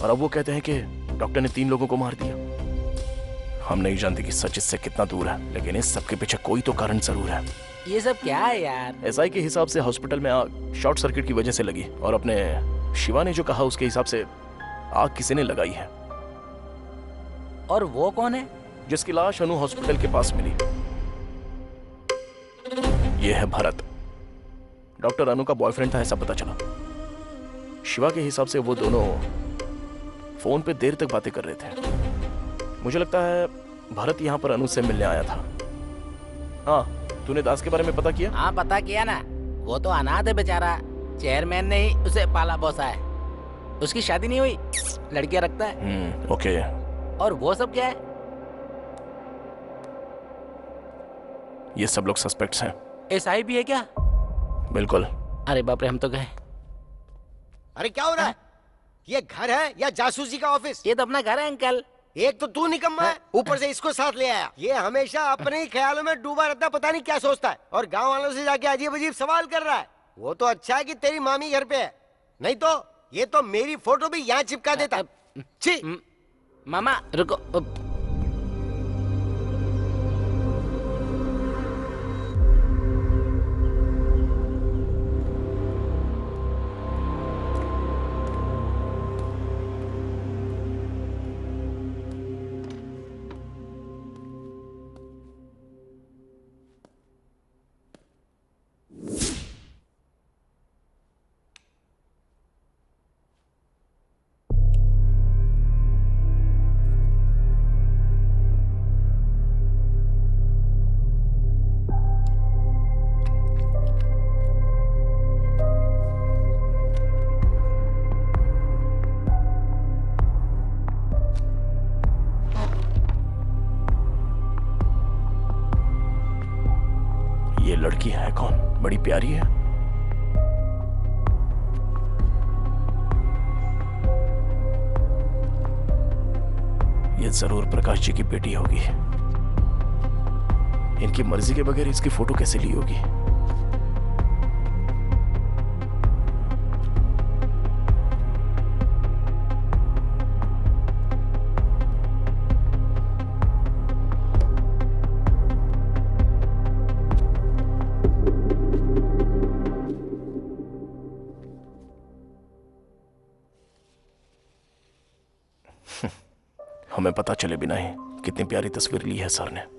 और अब वो कहते हैं कि डॉक्टर ने 3 लोगों को मार दिया। हम नहीं जानते कि सच इससे कितना दूर है, लेकिन इस सब के पीछे कोई तो कारण जरूर है। ये सब क्या है यार? एसआई के हिसाब से हॉस्पिटल में आग शॉर्ट सर्किट की वजह से लगी, और अपने शिवा ने जो कहा उसके हिसाब से आग किसी ने लगाई है। और वो कौन है? जिसकी लाश अनु हॉस्पिटल के पास मिली। ये है भरत, डॉक्टर अनु का बॉयफ्रेंड था ऐसा पता चला। शिवा के हिसाब से वो दोनों फोन पे देर तक बातें कर रहे थे। मुझे लगता है भरत यहाँ पर अनु से मिलने आया था। हाँ, तूने दास के बारे में पता किया? हाँ पता किया ना, वो तो अनाथ है बेचारा। चेयरमैन ने ही उसे पाला पोसा है। उसकी शादी नहीं हुई, लड़कियां रखता है। ओके। और वो सब क्या है? ये सब लोग सस्पेक्ट्स हैं। एसआई भी है क्या? बिल्कुल। अरे बाप रे, हम तो गए। अरे क्या हो रहा है? ये घर है या जासूसी का ऑफिस? ये तो अपना घर है अंकल। एक तो तू निकम्मा है, ऊपर से इसको साथ ले आया। ये हमेशा अपने ही ख्यालों में डूबा रहता, पता नहीं क्या सोचता है, और गांव वालों से जाके अजीब अजीब सवाल कर रहा है। वो तो अच्छा है कि तेरी मामी घर पे है, नहीं तो ये तो मेरी फोटो भी यहाँ चिपका देता। छी। मामा रुको। लड़की है कौन? बड़ी प्यारी है। ये जरूर प्रकाश जी की बेटी होगी। इनकी मर्जी के बगैर इसकी फोटो कैसे ली होगी? हमें पता चले बिना ही कितनी प्यारी तस्वीर ली है सर ने।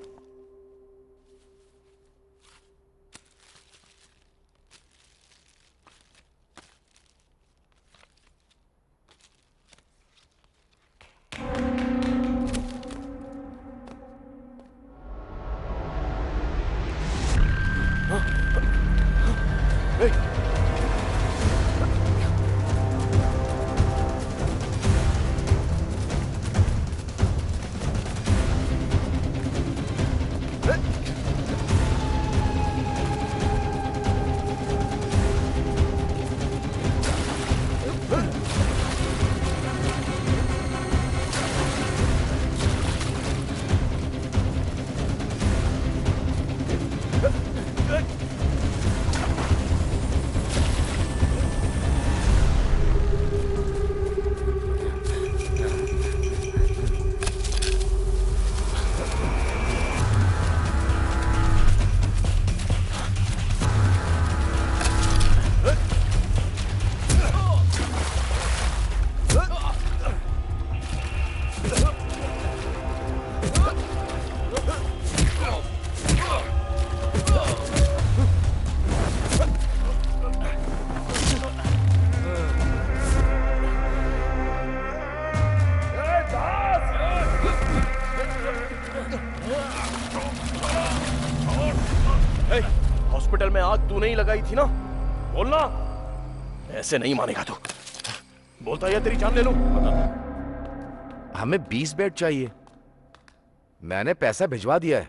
हॉस्पिटल में आग तूने ही लगाई थी ना? बोलना। ऐसे नहीं मानेगा तू। बोलता है तेरी जान ले लूं। बता। हमें 20 बेड चाहिए। मैंने पैसा भिजवा दिया है।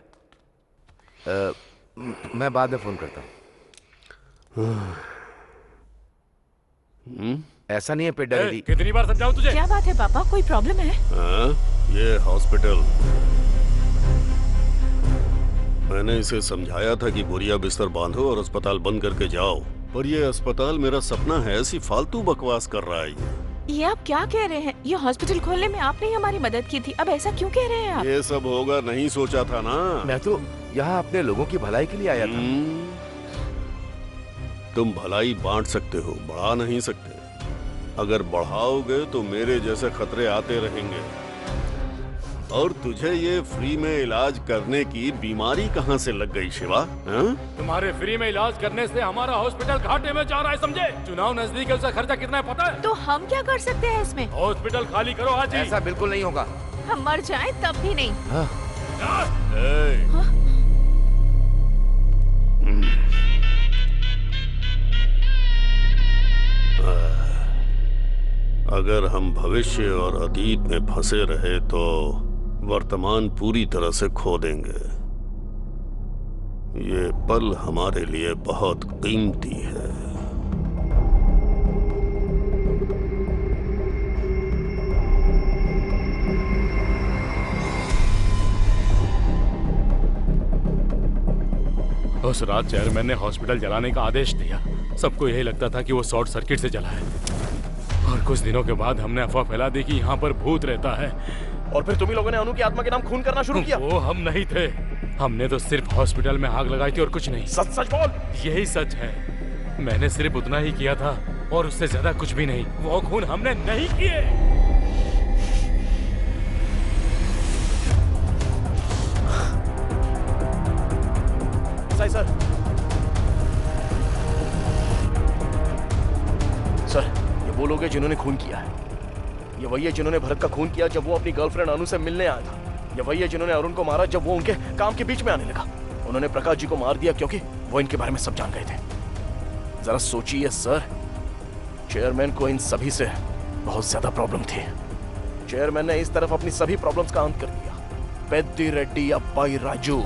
मैं बाद में फोन करता हूँ। ऐसा नहीं है पेड्डा दीदी। कितनी बार समझाऊं तुझे? क्या बात है पापा, कोई प्रॉब्लम है? ये हॉस्पिटल, मैंने इसे समझाया था कि बोरिया बिस्तर बांधो और अस्पताल बंद करके जाओ, पर ये अस्पताल मेरा सपना है, ऐसी फालतू बकवास कर रहा है ये आप क्या कह रहे हैं? ये हॉस्पिटल खोलने में आपने ही हमारी मदद की थी, अब ऐसा क्यों कह रहे हैं आप? ये सब होगा नहीं सोचा था ना। मैं तो यहाँ अपने लोगों की भलाई के लिए आया था। तुम भलाई बांट सकते हो, बढ़ा नहीं सकते। अगर बढ़ाओगे तो मेरे जैसे खतरे आते रहेंगे। और तुझे ये फ्री में इलाज करने की बीमारी कहाँ से लग गई शिवा? तुम्हारे फ्री में इलाज करने से हमारा हॉस्पिटल घाटे में जा रहा है, समझे? चुनाव नजदीक है, उसका खर्चा कितना है पता है? तो हम क्या कर सकते हैं इसमें? हॉस्पिटल खाली करो आज ही। ऐसा बिल्कुल नहीं होगा। हम मर जाएं तब भी नहीं। अगर हम भविष्य और अतीत में फंसे रहे तो वर्तमान पूरी तरह से खो देंगे। ये पल हमारे लिए बहुत कीमती है। उस रात चेयरमैन ने हॉस्पिटल जलाने का आदेश दिया। सबको यही लगता था कि वो शॉर्ट सर्किट से जला है, और कुछ दिनों के बाद हमने अफवाह फैला दी कि यहाँ पर भूत रहता है। और फिर तुम्ही लोगों ने अनु की आत्मा के नाम खून करना शुरू किया। वो हम नहीं थे, हमने तो सिर्फ हॉस्पिटल में आग लगाई थी और कुछ नहीं। सच सच बोल। यही सच है, मैंने सिर्फ उतना ही किया था और उससे ज्यादा कुछ भी नहीं। वो खून हमने नहीं किए। सर सर, ये वो लोग हैं जिन्होंने खून किया है। ये वही है जिन्होंने भरत का खून किया जब वो अपनी गर्लफ्रेंड अनु से मिलने आया था। ये वही है जिन्होंने अरुण को मारा जब वो उनके काम के बीच में आने लगा। उन्होंने प्रकाश जी को मार दिया क्योंकि वो इनके बारे में सब जान गए थे। जरा सोचिए सर, चेयरमैन को इन सभी से बहुत ज्यादा प्रॉब्लम थी। चेयरमैन ने इस तरफ अपनी सभी प्रॉब्लम्स का अंत कर दिया। पेद्दी रेड्डी अब्बाई राजू,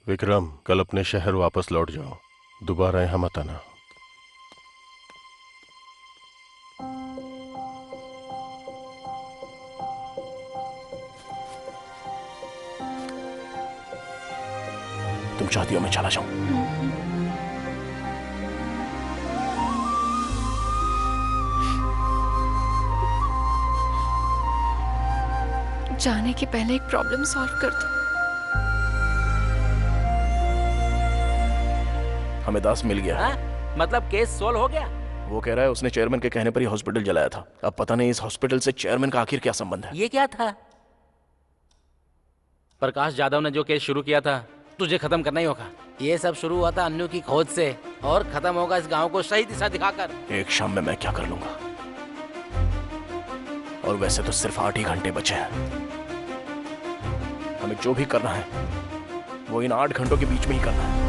विक्रम, कल अपने शहर वापस लौट जाओ, दोबारा यहाँ मत आना। तुम चाहती हो मैं चला जाऊं? जाने के पहले एक प्रॉब्लम सॉल्व कर दो। हमें दास मिल गया। मतलब केस सोल्व हो गया? वो कह रहा है उसने चेयरमैन के कहने पर ही हॉस्पिटल जलाया था। अब पता नहीं इस हॉस्पिटल से चेयरमैन का आखिर क्या संबंध है। ये क्या था? प्रकाश यादव ने जो केस शुरू किया था, तुझे खत्म करना ही होगा। ये सब शुरू हुआ था अन्नू की खोज से और खत्म होगा इस गांव को सही दिशा दिखाकर। एक शाम में मैं क्या कर लूंगा, और वैसे तो सिर्फ 8 ही घंटे बचे हैं। हमें जो भी करना है वो इन 8 घंटों के बीच में ही करना है।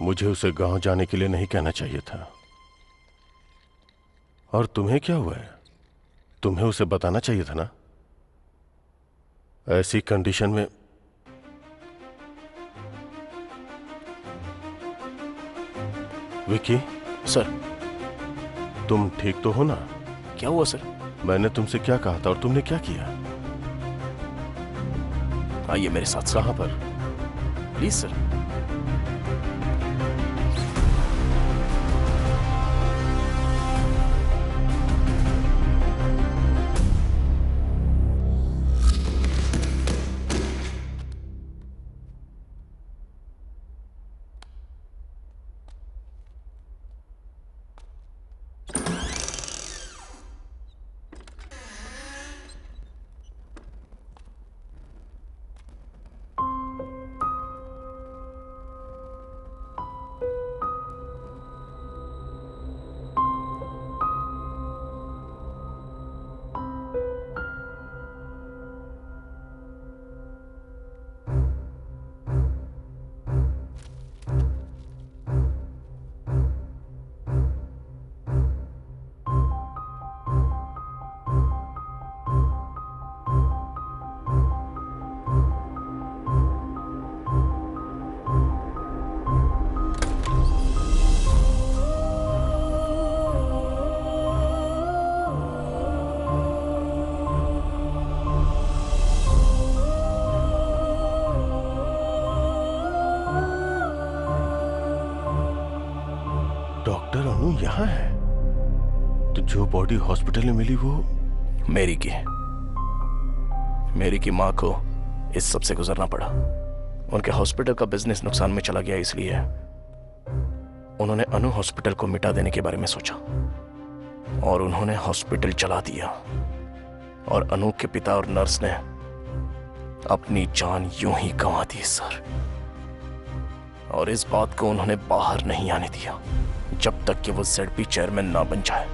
मुझे उसे गांव जाने के लिए नहीं कहना चाहिए था। और तुम्हें क्या हुआ है? तुम्हें उसे बताना चाहिए था ना। ऐसी कंडीशन में विकी। सर। तुम ठीक तो हो ना? क्या हुआ सर? मैंने तुमसे क्या कहा था और तुमने क्या किया? आइए मेरे साथ। कहां पर? Please sir. डॉक्टर अनु यहाँ है? तो जो बॉडी हॉस्पिटल में मिली वो मेरी की माँ को इस सब से गुजरना पड़ा। उनके हॉस्पिटल का बिजनेस नुकसान में चला गया, इसलिए उन्होंने अनु हॉस्पिटल को मिटा देने के बारे में सोचा और उन्होंने हॉस्पिटल चला दिया। और अनु के पिता और नर्स ने अपनी जान यूं ही गंवा दी सर। और इस बात को उन्होंने बाहर नहीं आने दिया जब तक कि वो ZP चेयरमैन ना बन जाए।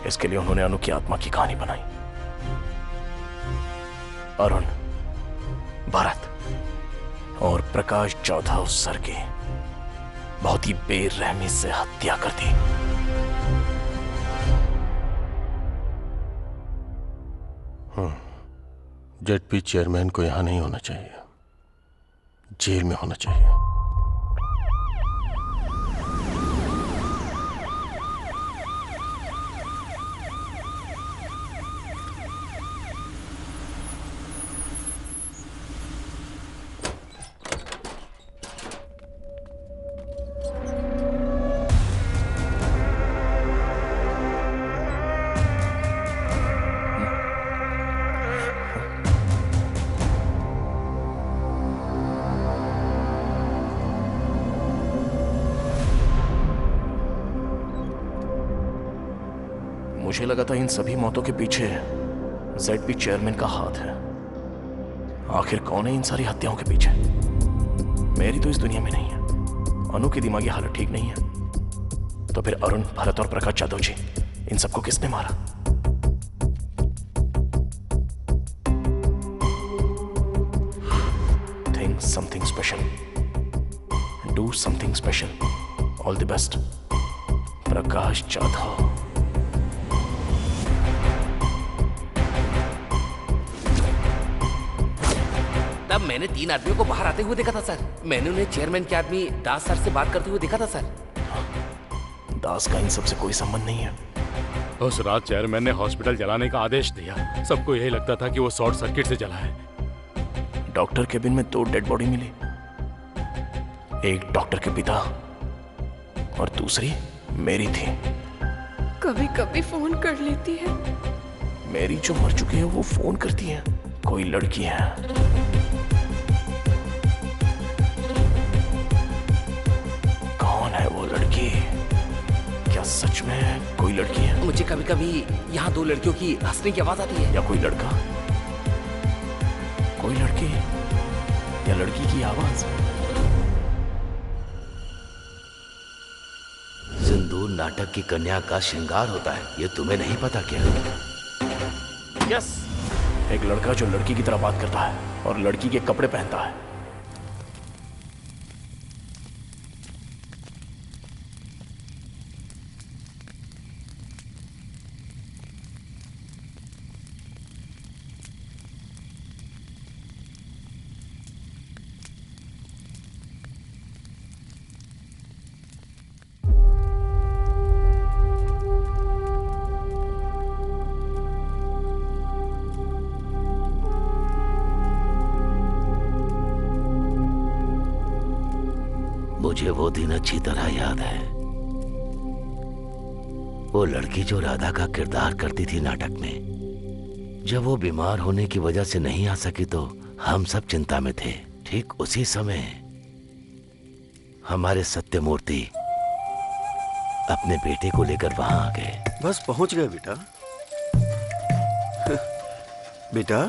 इसके लिए उन्होंने अनु की आत्मा की कहानी बनाई। अरुण, भरत और प्रकाश जाधव सर की बहुत ही बेरहमी से हत्या कर दी। ZP चेयरमैन को यहां नहीं होना चाहिए, जेल में होना चाहिए। मुझे लगा था इन सभी मौतों के पीछे ZP चेयरमैन का हाथ है। आखिर कौन है इन सारी हत्याओं के पीछे? मेरी तो इस दुनिया में नहीं है। अनु की दिमागी हालत ठीक नहीं है। तो फिर अरुण, भरत और प्रकाश जाधव जी, इन सबको किसने मारा? Think something special. Do something special. All the best. Prakash Jadhav. तब मैंने 3 आदमियों को बाहर आते हुए देखा था सर। मैंने उन्हें चेयरमैन के आदमी दास सर से बात करते हुए देखा था सर। दास का इन सबसे कोई संबंध नहीं है। उस रात चेयरमैन ने हॉस्पिटल जलाने का आदेश दिया। सबको यही लगता था कि वो शॉर्ट सर्किट से जला है। डॉक्टर केबिन में 2 डेड बॉडी मिली। एक डॉक्टर के पिता और दूसरी मेरी थी। कभी कभी फोन कर लेती है। मेरी जो मर चुकी है वो फोन करती है। कोई लड़की है। कौन है वो लड़की? क्या सच में कोई लड़की है? मुझे कभी कभी यहाँ 2 लड़कियों की हंसने की आवाज आती है। या कोई लड़का? कोई लड़की या लड़की की आवाज? सिंदूर नाटक की कन्या का श्रृंगार होता है, ये तुम्हें नहीं पता क्या? यस, एक लड़का जो लड़की की तरह बात करता है और लड़की के कपड़े पहनता है। मुझे वो दिन अच्छी तरह याद है। वो लड़की जो राधा का किरदार करती थी नाटक में, जब वो बीमार होने की वजह से नहीं आ सकी तो हम सब चिंता में थे। ठीक उसी समय हमारे सत्यमूर्ति अपने बेटे को लेकर वहां आ गए। बस पहुंच गए बेटा। बेटा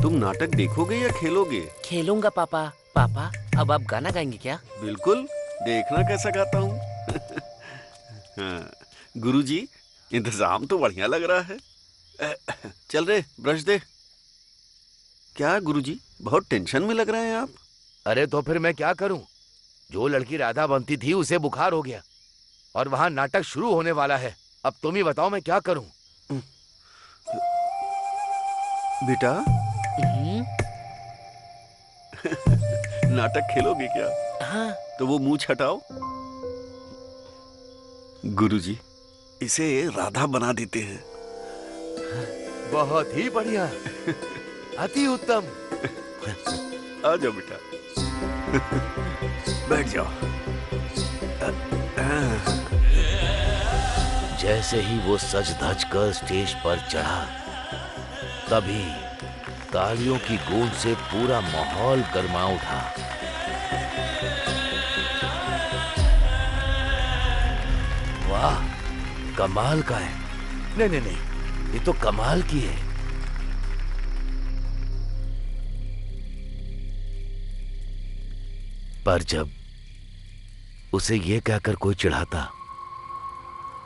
तुम नाटक देखोगे या खेलोगे? खेलूंगा पापा। पापा अब आप गाना गाएंगे क्या? बिल्कुल, देखना कैसा गाता हूँ। हाँ, गुरुजी इंतजाम तो बढ़िया लग रहा है। चल रे ब्रश दे। क्या गुरुजी बहुत टेंशन में लग रहे हैं आप? अरे तो फिर मैं क्या करूं? जो लड़की राधा बनती थी उसे बुखार हो गया और वहां नाटक शुरू होने वाला है। अब तुम ही बताओ मैं क्या करूं? बेटा नाटक खेलोगे क्या? हाँ। तो वो मुंह छटाओ। गुरुजी इसे राधा बना देते हैं। बहुत ही बढ़िया, अति उत्तम। आ जाओ बेटा, बैठ जाओ। जैसे ही वो सज धज कर स्टेज पर चढ़ा, तभी तालियों की गूंज से पूरा माहौल गर्मा उठा। वाह, कमाल का है। नहीं नहीं नहीं, ये तो कमाल की है। पर जब उसे ये कहकर कोई चिढ़ाता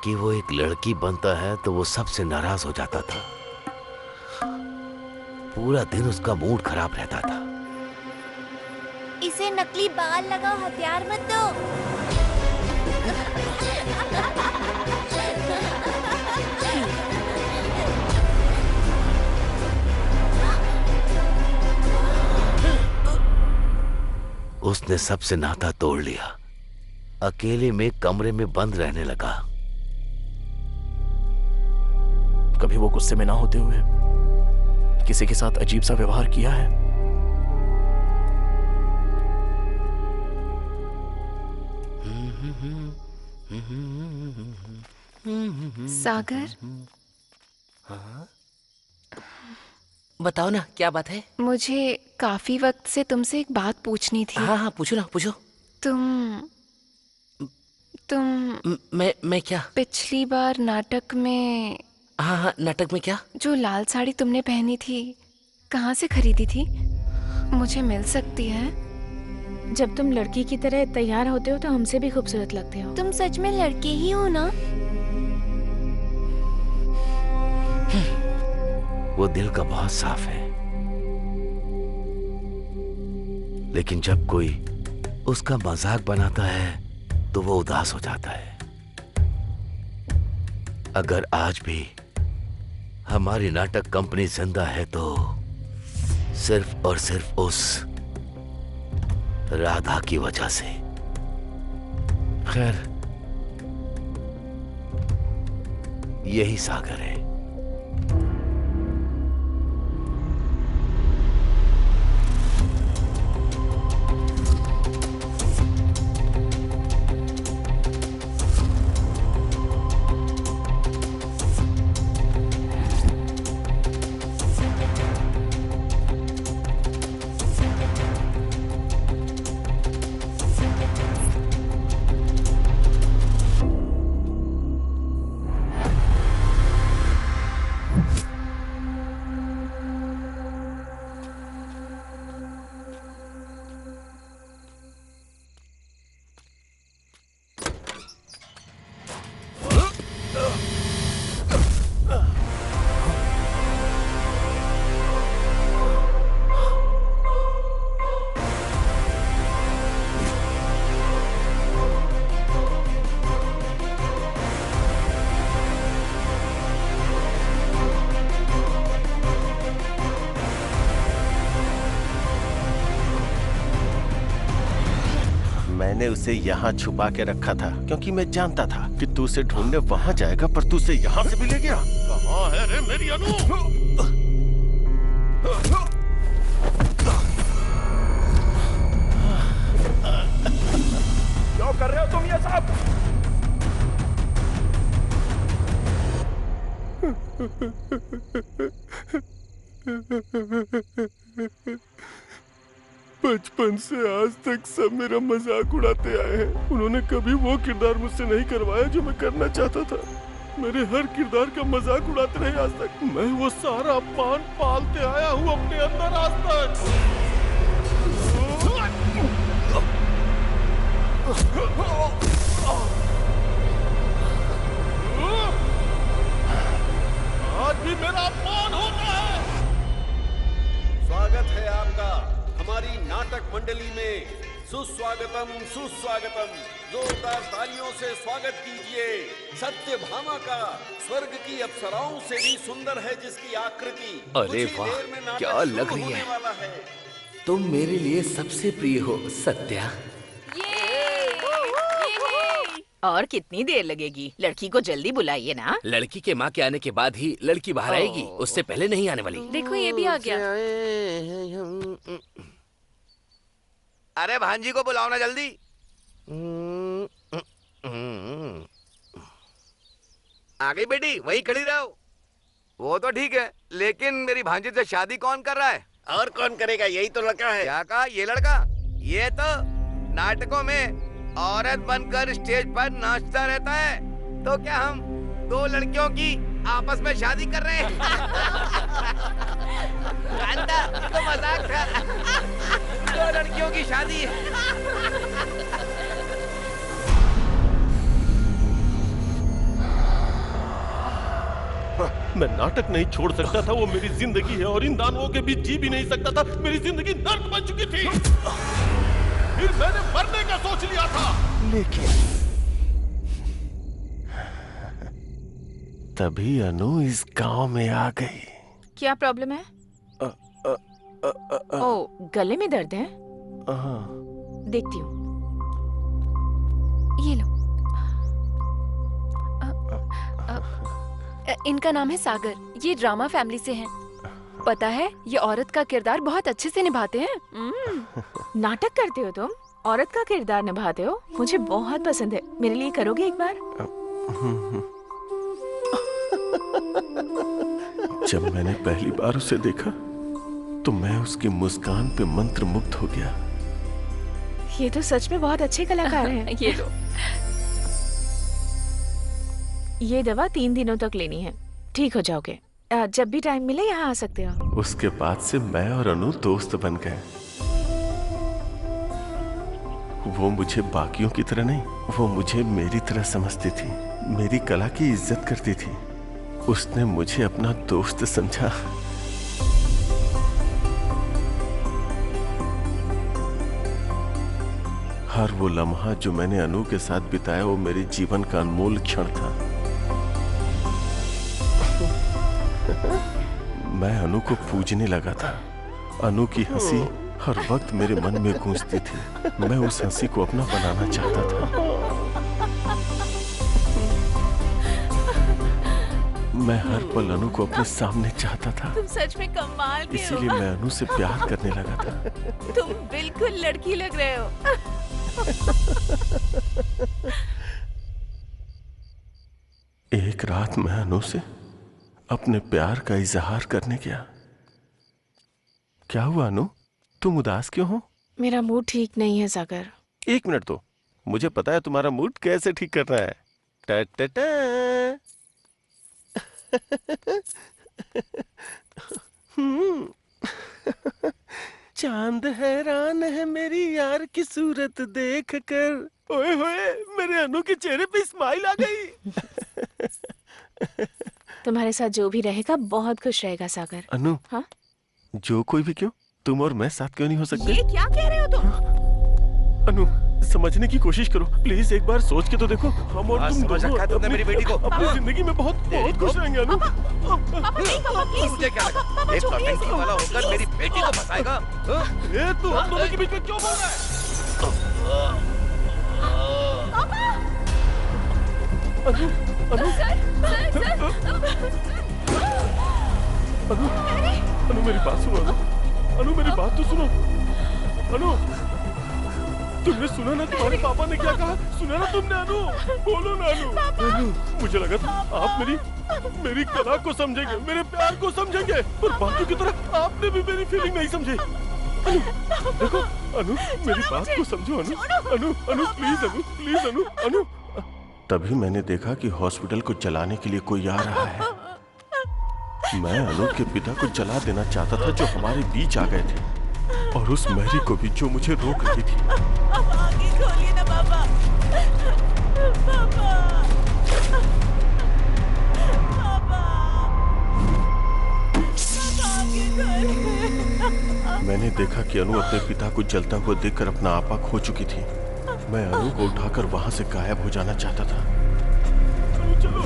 कि वो एक लड़की बनता है तो वो सबसे नाराज हो जाता था। पूरा दिन उसका मूड खराब रहता था। इसे नकली बाल लगाओ, हथियार मत दो। उसने सबसे नाता तोड़ लिया, अकेले में कमरे में बंद रहने लगा। कभी वो गुस्से में ना होते हुए किसी के साथ अजीब सा व्यवहार किया है? सागर, हाँ? बताओ ना क्या बात है? मुझे काफी वक्त से तुमसे एक बात पूछनी थी। हाँ हाँ पूछो ना, पूछो। तुम मैं क्या? पिछली बार नाटक में। हाँ हाँ, नाटक में क्या? जो लाल साड़ी तुमने पहनी थी, कहाँ से खरीदी थी? मुझे मिल सकती है? जब तुम लड़की की तरह तैयार होते हो तो हमसे भी खूबसूरत लगते हो। तुम सच में लड़के ही हो ना? वो दिल का बहुत साफ है, लेकिन जब कोई उसका मजाक बनाता है तो वो उदास हो जाता है। अगर आज भी हमारी नाटक कंपनी जिंदा है तो सिर्फ और सिर्फ उस राधा की वजह से। खैर, यही सागर है। मैंने उसे यहाँ छुपा के रखा था क्योंकि मैं जानता था कि तू उसे ढूंढने वहां जाएगा, पर तू उसे यहाँ से भी ले गया। कहाँ है रे मेरी अनु? क्या कर रहे हो तुम ये सब? बचपन से आज तक सब मेरा मजाक उड़ाते आए हैं। उन्होंने कभी वो किरदार मुझसे नहीं करवाया जो मैं करना चाहता था। मेरे हर किरदार का मजाक उड़ाते रहे आज तक। मैं वो सारा अपमान पालते आया हूँ अपने अंदर आज तक। आज भी मेरा अपमान होता है। स्वागत है आपका हमारी नाटक मंडली में। सुस्वागतम सुस्वागतम। जोरदार तालियों से स्वागत कीजिए सत्यभामा का। स्वर्ग की अप्सराओं से भी सुंदर है जिसकी आकृति। अरे वाह, क्या लग रही है। तुम मेरे लिए सबसे प्रिय हो सत्या। और कितनी देर लगेगी? लड़की को जल्दी बुलाइए ना। लड़की के माँ के आने के बाद ही लड़की बाहर आएगी, उससे पहले नहीं आने वाली। देखो ये भी आ गया। अरे भांजी को बुलाओ ना जल्दी। आ गई बेटी, वही खड़ी रहो। वो तो ठीक है, लेकिन मेरी भांजी से शादी कौन कर रहा है? और कौन करेगा? यही तो लड़का है। क्या कहा? ये लड़का? ये तो नाटकों में औरत बनकर स्टेज पर नाचता रहता है। तो क्या हम दो लड़कियों की आपस में शादी कर रहे हैं? तो मजाक था। दो लड़कियों की शादी। मैं नाटक नहीं छोड़ सकता था, वो मेरी जिंदगी है और इन दानवों के बीच जी भी नहीं सकता था। मेरी जिंदगी नर्क बन चुकी थी। फिर मैंने मरने का सोच लिया था, लेकिन तभी अनु इस गांव में आ गई। क्या प्रॉब्लम है? ओ, गले में दर्द है? देखती हूँ। ये लो। इनका नाम है सागर। ये ड्रामा फैमिली से हैं। पता है, ये औरत का किरदार बहुत अच्छे से निभाते हैं। नाटक करते हो तुम? औरत का किरदार निभाते हो? मुझे बहुत पसंद है। मेरे लिए करोगे एक बार? जब मैंने पहली बार उसे देखा तो मैं उसकी मुस्कान पे मंत्रमुग्ध हो गया। ये तो सच में बहुत अच्छे कलाकार हैं। ये लो। ये दवा 3 दिनों तक लेनी है, ठीक हो जाओगे। जब भी टाइम मिले यहाँ आ सकते हो। उसके बाद से मैं और अनु दोस्त बन गए। वो मुझे बाकियों की तरह नहीं, वो मुझे मेरी तरह समझती थी, मेरी कला की इज्जत करती थी। उसने मुझे अपना दोस्त समझा। हर वो लम्हा जो मैंने अनु के साथ बिताया वो मेरे जीवन का अनमोल क्षण था। मैं अनु को पूजने लगा था। अनु की हंसी हर वक्त मेरे मन में गूंजती थी। मैं उस हंसी को अपना बनाना चाहता था। मैं हर पल अनु को अपने सामने चाहता था। तुम सच में कमाल के हो। इसीलिए मैं अनु से प्यार करने लगा था। तुम बिल्कुल लड़की लग रहे हो। एक रात मैं अनु से अपने प्यार का इजहार करने गया। क्या हुआ अनु, तुम उदास क्यों हो? मेरा मूड ठीक नहीं है सागर। 1 मिनट तो, मुझे पता है तुम्हारा मूड कैसे ठीक करना है। टा टा टा। चांद हैरान है मेरी यार की सूरत देख कर। ओए होए, मेरे अनु के चेहरे पे स्माइल आ गई। तुम्हारे साथ जो भी रहेगा बहुत खुश रहेगा सागर। अनु, हाँ? जो कोई भी क्यों, तुम और मैं साथ क्यों नहीं हो सकते? ये क्या कह रहे हो तुम? अनु, समझने की कोशिश करो प्लीज, एक बार सोच के तो देखो। हम और तुम समझ रखा है तुमने मेरी बेटी को। अपनी जिंदगी में बहुत खुश रहेंगे अनु। मुझे क्या लगा एक नौटंकी वाला होकर मेरी बेटी को फंसाएगा? ये तू हम दोनों के बीच में क्यों बोल रहा है? अनु, अनु, अनु मेरी बात सुनो। अनु मेरी बात तो सुनो। अनु, तुमने सुना ना तुम्हारे पापा ने क्या कहा? सुना ना तुमने अनु? बोलो ना अनु। अनु, मुझे लगा था आप मेरी कला को समझेंगे, मेरे प्यार को समझेंगे, पर बाकी की तरह आपने भी मेरी फीलिंग नहीं समझी। अनु, देखो अनु, मेरी बात को समझो अनु। अनु, अनु प्लीज अनु, प्लीज अनु, अनु। तभी मैंने देखा कि हॉस्पिटल को चलाने के लिए कोई आ रहा है। मैं अनु के पिता को जला देना चाहता था जो हमारे बीच आ गए थे, और उस मैरी को भी जो मुझे रोक रही थी। अब आगे खोलिए ना पापा। मैंने देखा कि अनु अपने पिता को जलता हुआ देखकर अपना आपा खो चुकी थी। मैं अनु को उठाकर वहां से गायब हो जाना चाहता था। चलो,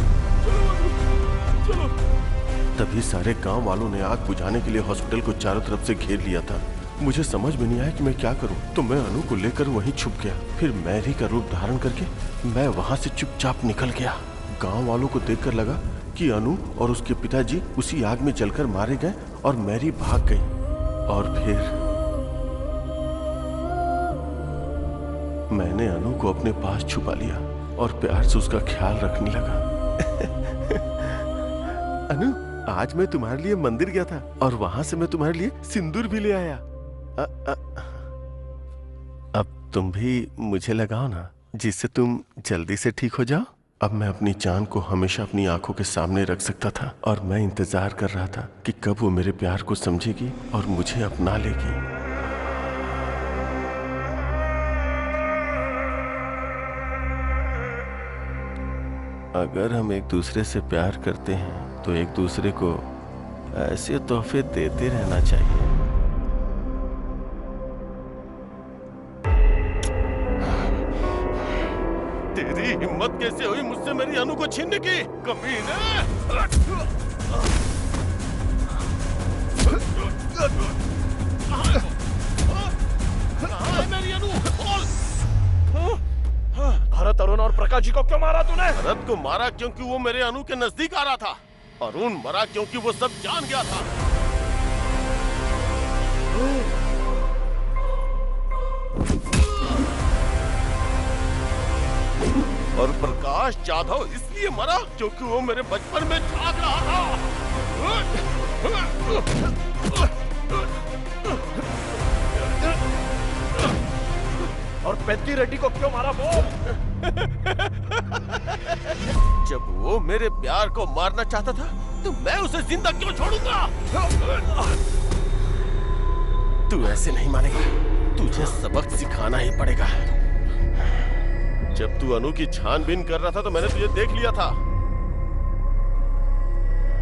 चलो। तभी सारे गांव वालों ने आग बुझाने के लिए हॉस्पिटल को चारों तरफ से घेर लिया था। मुझे समझ में नहीं आया कि मैं क्या करूं, तो मैं अनु को लेकर वहीं छुप गया। फिर मैरी का रूप धारण करके मैं वहां से चुपचाप निकल गया। गांव वालों को देखकर लगा कि अनु और उसके पिताजी उसी आग में जलकर मारे गए और मैरी भाग गई। और फिर मैंने अनु को अपने पास छुपा लिया और प्यार से उसका ख्याल रखने लगा। अनु, आज मैं तुम्हारे लिए मंदिर गया था और वहां से मैं तुम्हारे लिए सिंदूर भी ले आया। अब तुम भी मुझे लगाओ ना, जिससे तुम जल्दी से ठीक हो जाओ। अब मैं अपनी जान को हमेशा अपनी आंखों के सामने रख सकता था, और मैं इंतजार कर रहा था कि कब वो मेरे प्यार को समझेगी और मुझे अपना लेगी। अगर हम एक दूसरे से प्यार करते हैं तो एक दूसरे को ऐसे तोहफे देते रहना चाहिए। तेरी हिम्मत कैसे हुई मुझसे मेरी अनु को छीनने की, कमीने! मेरी अनु, भरत, अरुण और प्रकाश जी को क्यों मारा तूने? भरत को मारा क्योंकि वो मेरे अनु के नजदीक आ रहा था। अरुण मरा क्योंकि वो सब जान गया था। और प्रकाश जाधव इसलिए मरा क्योंकि वो मेरे बचपन में झांक रहा था। और पेद्दी रेड्डी को क्यों मारा वो? जब वो मेरे प्यार को मारना चाहता था तो मैं उसे जिंदा क्यों छोड़ूंगा? तू ऐसे नहीं मानेगा, तुझे सबक सिखाना ही पड़ेगा। जब तू अनु की छानबीन कर रहा था तो मैंने तुझे देख लिया था।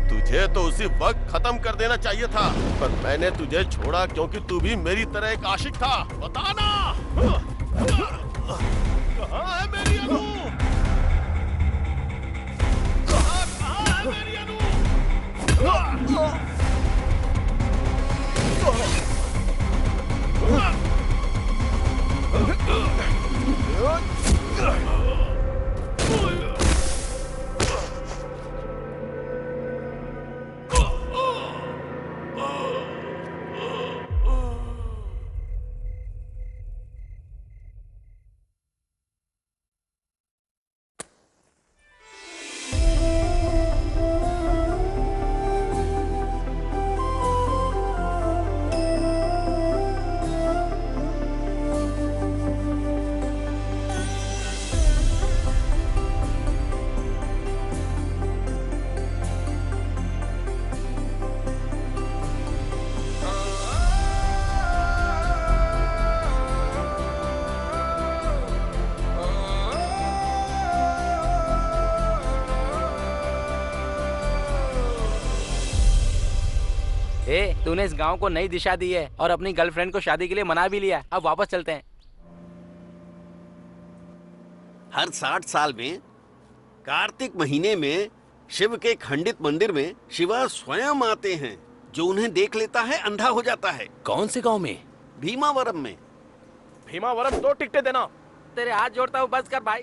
तुझे तो उसी वक्त खत्म कर देना चाहिए था, पर मैंने तुझे छोड़ा क्योंकि तू भी मेरी तरह एक आशिक था। बताना कहाँ है मेरी अनु? कहाँ है मेरी अनु? तूने इस गांव को नई दिशा दी है और अपनी गर्लफ्रेंड को शादी के लिए मना भी लिया। अब वापस चलते हैं। हर 60 साल में कार्तिक महीने में शिव के खंडित मंदिर में शिवा स्वयं आते हैं। जो उन्हें देख लेता है अंधा हो जाता है। कौन से गांव में? भीमावरम में। भीमावरम 2 टिकटें देना। तेरे हाथ जोड़ता हूँ, बस कर भाई।